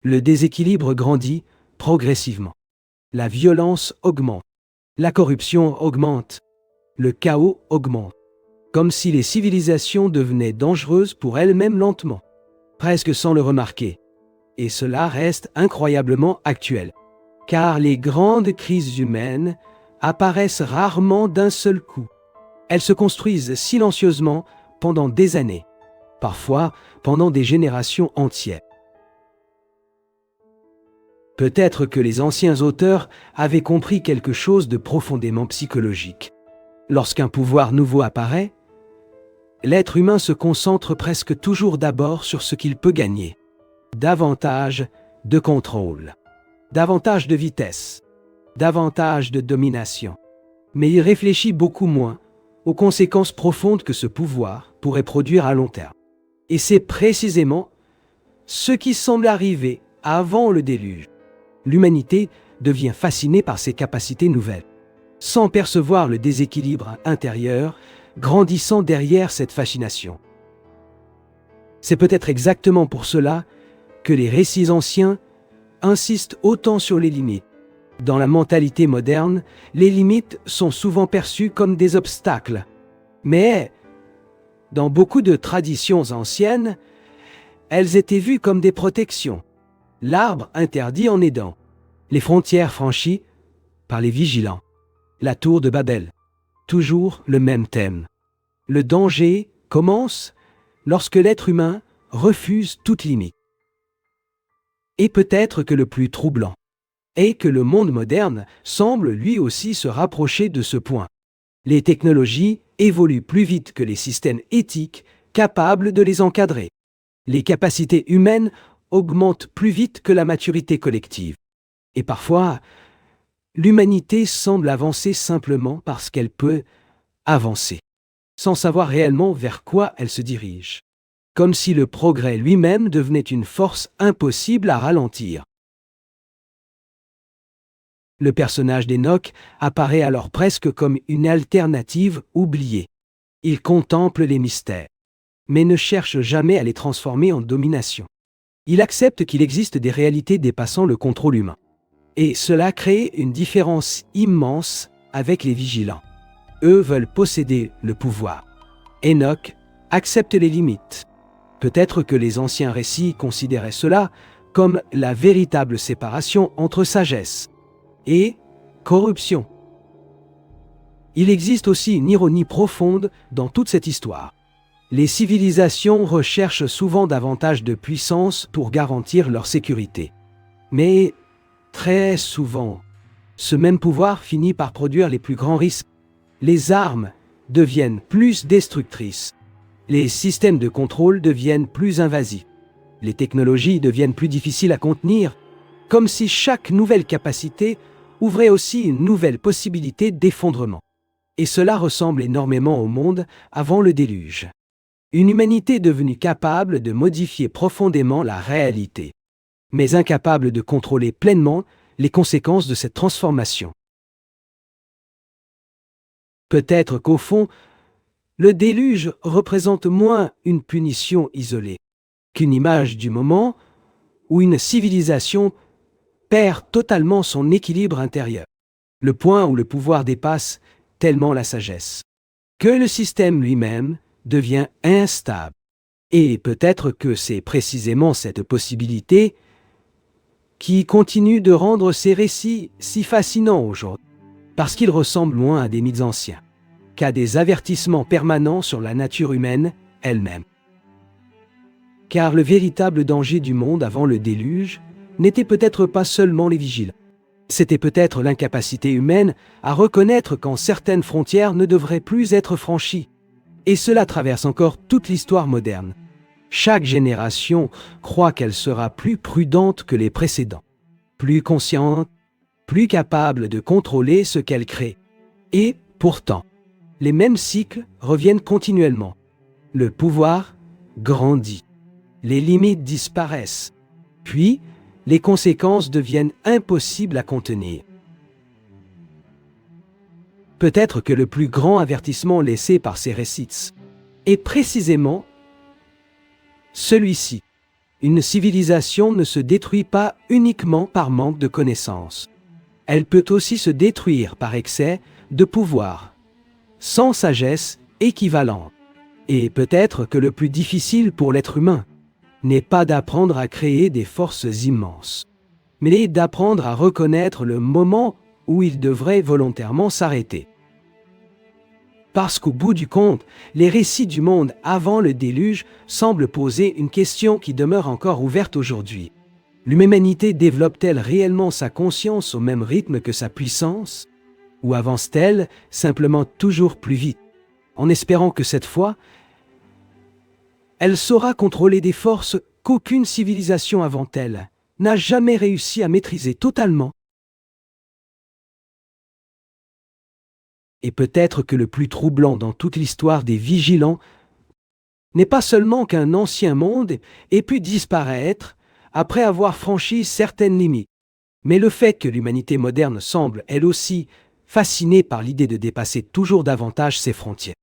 Le déséquilibre grandit progressivement. La violence augmente. La corruption augmente. Le chaos augmente. Comme si les civilisations devenaient dangereuses pour elles-mêmes lentement, presque sans le remarquer. Et cela reste incroyablement actuel. Car les grandes crises humaines apparaissent rarement d'un seul coup. Elles se construisent silencieusement pendant des années, parfois pendant des générations entières. Peut-être que les anciens auteurs avaient compris quelque chose de profondément psychologique. Lorsqu'un pouvoir nouveau apparaît, l'être humain se concentre presque toujours d'abord sur ce qu'il peut gagner. Davantage de contrôle, davantage de vitesse, davantage de domination. Mais il réfléchit beaucoup moins aux conséquences profondes que ce pouvoir pourrait produire à long terme. Et c'est précisément ce qui semble arriver avant le déluge. L'humanité devient fascinée par ses capacités nouvelles, sans percevoir le déséquilibre intérieur grandissant derrière cette fascination. C'est peut-être exactement pour cela que les récits anciens insistent autant sur les limites. Dans la mentalité moderne, les limites sont souvent perçues comme des obstacles. Mais, dans beaucoup de traditions anciennes, elles étaient vues comme des protections. L'arbre interdit en Éden, les frontières franchies par les vigilants. La tour de Babel, toujours le même thème. Le danger commence lorsque l'être humain refuse toute limite. Et peut-être que le plus troublant est que le monde moderne semble lui aussi se rapprocher de ce point. Les technologies évoluent plus vite que les systèmes éthiques capables de les encadrer. Les capacités humaines augmentent plus vite que la maturité collective. Et parfois, l'humanité semble avancer simplement parce qu'elle peut avancer, sans savoir réellement vers quoi elle se dirige. Comme si le progrès lui-même devenait une force impossible à ralentir. Le personnage d'Enoch apparaît alors presque comme une alternative oubliée. Il contemple les mystères, mais ne cherche jamais à les transformer en domination. Il accepte qu'il existe des réalités dépassant le contrôle humain. Et cela crée une différence immense avec les vigilants. Eux veulent posséder le pouvoir. Enoch accepte les limites. Peut-être que les anciens récits considéraient cela comme la véritable séparation entre sagesse et corruption. Il existe aussi une ironie profonde dans toute cette histoire. Les civilisations recherchent souvent davantage de puissance pour garantir leur sécurité. Mais très souvent, ce même pouvoir finit par produire les plus grands risques. Les armes deviennent plus destructrices. Les systèmes de contrôle deviennent plus invasifs. Les technologies deviennent plus difficiles à contenir, comme si chaque nouvelle capacité ouvrait aussi une nouvelle possibilité d'effondrement. Et cela ressemble énormément au monde avant le déluge. Une humanité devenue capable de modifier profondément la réalité, mais incapable de contrôler pleinement les conséquences de cette transformation. Peut-être qu'au fond, le déluge représente moins une punition isolée qu'une image du moment où une civilisation perd totalement son équilibre intérieur, le point où le pouvoir dépasse tellement la sagesse, que le système lui-même devient instable. Et peut-être que c'est précisément cette possibilité qui continue de rendre ces récits si fascinants aujourd'hui, parce qu'ils ressemblent moins à des mythes anciens qu'à des avertissements permanents sur la nature humaine elle-même. Car le véritable danger du monde avant le déluge n'était peut-être pas seulement les vigilants. C'était peut-être l'incapacité humaine à reconnaître quand certaines frontières ne devraient plus être franchies. Et cela traverse encore toute l'histoire moderne. Chaque génération croit qu'elle sera plus prudente que les précédents, plus consciente, plus capable de contrôler ce qu'elle crée. Et, pourtant, les mêmes cycles reviennent continuellement. Le pouvoir grandit, les limites disparaissent, puis les conséquences deviennent impossibles à contenir. Peut-être que le plus grand avertissement laissé par ces récits est précisément celui-ci. Une civilisation ne se détruit pas uniquement par manque de connaissances. Elle peut aussi se détruire par excès de pouvoir, sans sagesse équivalente. Et peut-être que le plus difficile pour l'être humain n'est pas d'apprendre à créer des forces immenses, mais d'apprendre à reconnaître le moment où il devrait volontairement s'arrêter. Parce qu'au bout du compte, les récits du monde avant le déluge semblent poser une question qui demeure encore ouverte aujourd'hui. L'humanité développe-t-elle réellement sa conscience au même rythme que sa puissance? Ou avance-t-elle simplement toujours plus vite, en espérant que cette fois, elle saura contrôler des forces qu'aucune civilisation avant elle n'a jamais réussi à maîtriser totalement? Et peut-être que le plus troublant dans toute l'histoire des vigilants n'est pas seulement qu'un ancien monde ait pu disparaître après avoir franchi certaines limites, mais le fait que l'humanité moderne semble, elle aussi, fascinée par l'idée de dépasser toujours davantage ses frontières,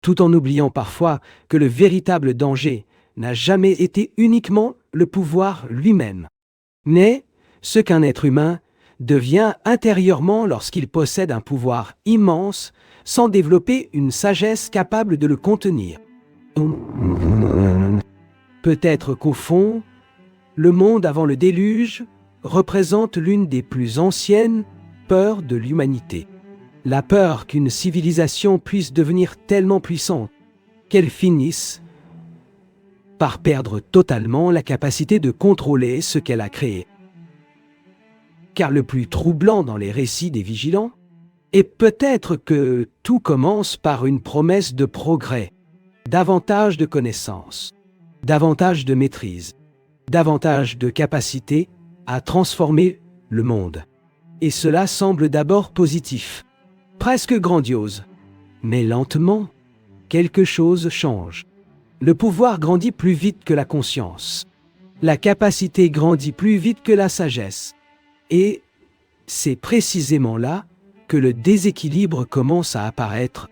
tout en oubliant parfois que le véritable danger n'a jamais été uniquement le pouvoir lui-même, mais ce qu'un être humain devient intérieurement lorsqu'il possède un pouvoir immense sans développer une sagesse capable de le contenir. Peut-être qu'au fond, le monde avant le déluge représente l'une des plus anciennes peurs de l'humanité. La peur qu'une civilisation puisse devenir tellement puissante qu'elle finisse par perdre totalement la capacité de contrôler ce qu'elle a créé. Car le plus troublant dans les récits des vigilants Et peut-être que tout commence par une promesse de progrès, davantage de connaissances, davantage de maîtrise, davantage de capacité à transformer le monde. Et cela semble d'abord positif, presque grandiose. Mais lentement, quelque chose change. Le pouvoir grandit plus vite que la conscience. La capacité grandit plus vite que la sagesse. Et c'est précisément là que le déséquilibre commence à apparaître.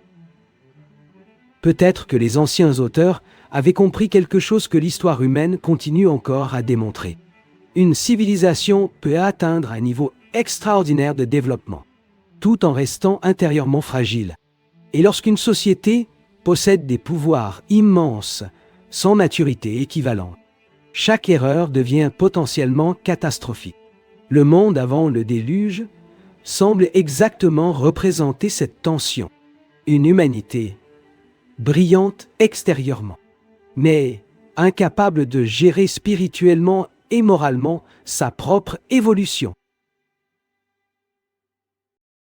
Peut-être que les anciens auteurs avaient compris quelque chose que l'histoire humaine continue encore à démontrer. Une civilisation peut atteindre un niveau extraordinaire de développement, tout en restant intérieurement fragile. Et lorsqu'une société possède des pouvoirs immenses, sans maturité équivalente, chaque erreur devient potentiellement catastrophique. Le monde avant le déluge semble exactement représenter cette tension. Une humanité brillante extérieurement, mais incapable de gérer spirituellement et moralement sa propre évolution.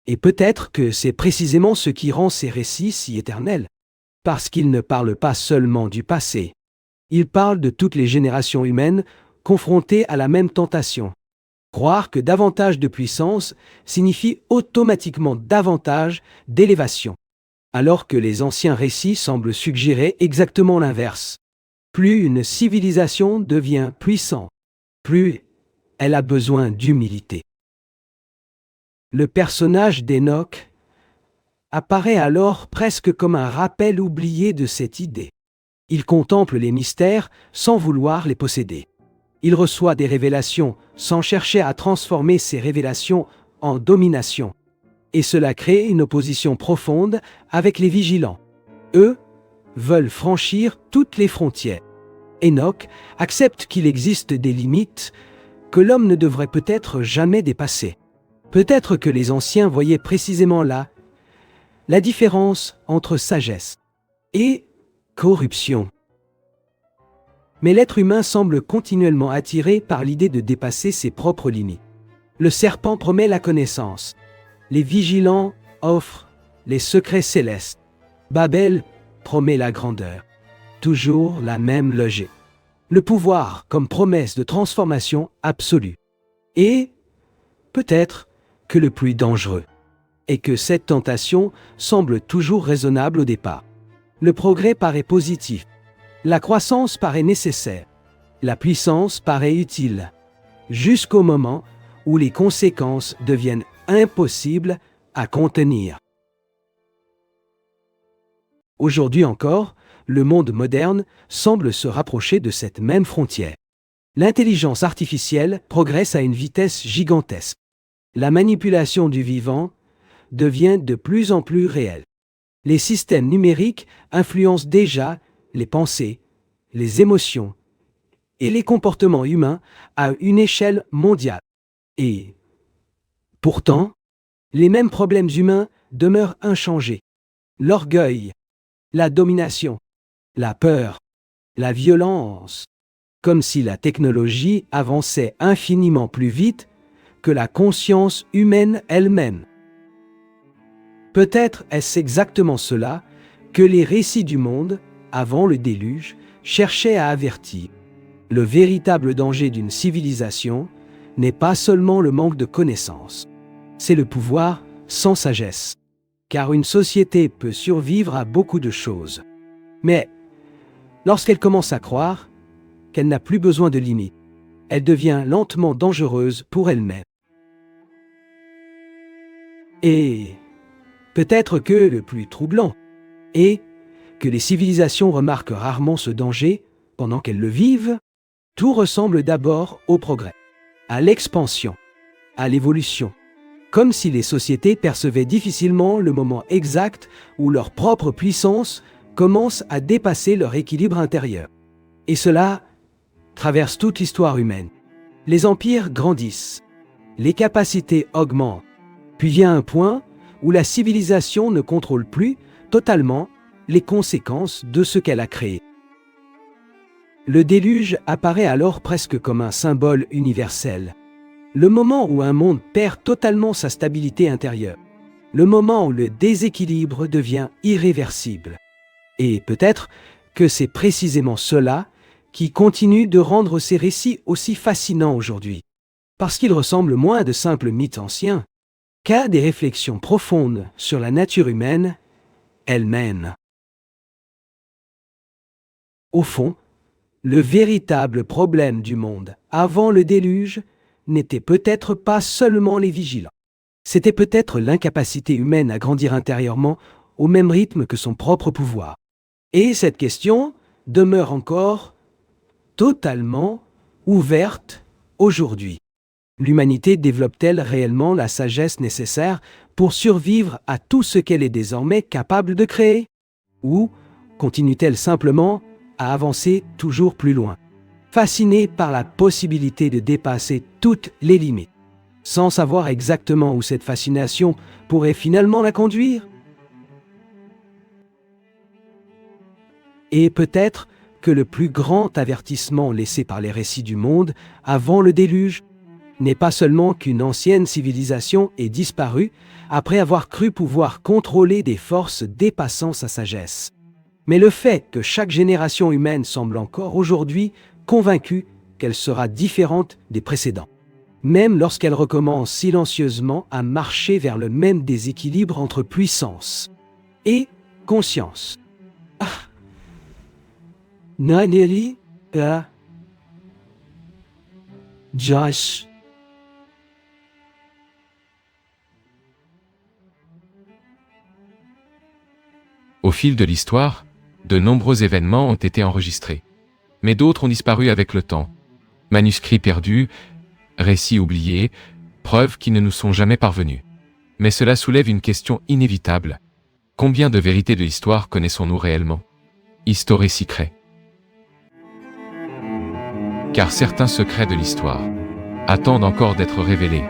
Et peut-être que c'est précisément ce qui rend ces récits si éternels, parce qu'ils ne parlent pas seulement du passé. Ils parlent de toutes les générations humaines confrontées à la même tentation. Croire que davantage de puissance signifie automatiquement davantage d'élévation, alors que les anciens récits semblent suggérer exactement l'inverse. Plus une civilisation devient puissante, plus elle a besoin d'humilité. Le personnage d'Enoch apparaît alors presque comme un rappel oublié de cette idée. Il contemple les mystères sans vouloir les posséder. Il reçoit des révélations sans chercher à transformer ces révélations en domination. Et cela crée une opposition profonde avec les vigilants. Eux veulent franchir toutes les frontières. Enoch accepte qu'il existe des limites que l'homme ne devrait peut-être jamais dépasser. Peut-être que les anciens voyaient précisément là la différence entre sagesse et corruption. Mais l'être humain semble continuellement attiré par l'idée de dépasser ses propres limites. Le serpent promet la connaissance. Les vigilants offrent les secrets célestes. Babel promet la grandeur. Toujours la même logique. Le pouvoir comme promesse de transformation absolue. Et peut-être que le plus dangereux est que cette tentation semble toujours raisonnable au départ. Le progrès paraît positif. La croissance paraît nécessaire. La puissance paraît utile. Jusqu'au moment où les conséquences deviennent impossibles à contenir. Aujourd'hui encore, le monde moderne semble se rapprocher de cette même frontière. L'intelligence artificielle progresse à une vitesse gigantesque. La manipulation du vivant devient de plus en plus réelle. Les systèmes numériques influencent déjà les pensées, les émotions et les comportements humains à une échelle mondiale. Et pourtant, les mêmes problèmes humains demeurent inchangés. L'orgueil, la domination, la peur, la violence, comme si la technologie avançait infiniment plus vite que la conscience humaine elle-même. Peut-être est-ce exactement cela que les récits du monde, avant le déluge, cherchaient à avertir. Le véritable danger d'une civilisation n'est pas seulement le manque de connaissances, c'est le pouvoir sans sagesse. Car une société peut survivre à beaucoup de choses. Mais lorsqu'elle commence à croire qu'elle n'a plus besoin de limites, elle devient lentement dangereuse pour elle-même. Et peut-être que le plus troublant est que les civilisations remarquent rarement ce danger pendant qu'elles le vivent. Tout ressemble d'abord au progrès, à l'expansion, à l'évolution, comme si les sociétés percevaient difficilement le moment exact où leur propre puissance commence à dépasser leur équilibre intérieur. Et cela traverse toute l'histoire humaine. Les empires grandissent, les capacités augmentent, puis vient un point où la civilisation ne contrôle plus totalement les conséquences de ce qu'elle a créé. Le déluge apparaît alors presque comme un symbole universel. Le moment où un monde perd totalement sa stabilité intérieure. le moment où le déséquilibre devient irréversible. Et peut-être que c'est précisément cela qui continue de rendre ces récits aussi fascinants aujourd'hui. Parce qu'ils ressemblent moins à de simples mythes anciens qu'à des réflexions profondes sur la nature humaine elle-même. Au fond, le véritable problème du monde avant le déluge n'était peut-être pas seulement les vigilants. C'était peut-être l'incapacité humaine à grandir intérieurement au même rythme que son propre pouvoir. Et cette question demeure encore totalement ouverte aujourd'hui. L'humanité développe-t-elle réellement la sagesse nécessaire pour survivre à tout ce qu'elle est désormais capable de créer? Ou continue-t-elle simplement à avancer toujours plus loin, fascinée par la possibilité de dépasser toutes les limites, sans savoir exactement où cette fascination pourrait finalement la conduire? Et peut-être que le plus grand avertissement laissé par les récits du monde avant le déluge n'est pas seulement qu'une ancienne civilisation est disparue après avoir cru pouvoir contrôler des forces dépassant sa sagesse, mais le fait que chaque génération humaine semble encore aujourd'hui convaincue qu'elle sera différente des précédents, même lorsqu'elle recommence silencieusement à marcher vers le même déséquilibre entre puissance et conscience. Naneri a Josh. Au fil de l'histoire, de nombreux événements ont été enregistrés. Mais d'autres ont disparu avec le temps. Manuscrits perdus, récits oubliés, preuves qui ne nous sont jamais parvenues. Mais cela soulève une question inévitable. Combien de vérités de l'histoire connaissons-nous réellement? History Secret. Car certains secrets de l'histoire attendent encore d'être révélés.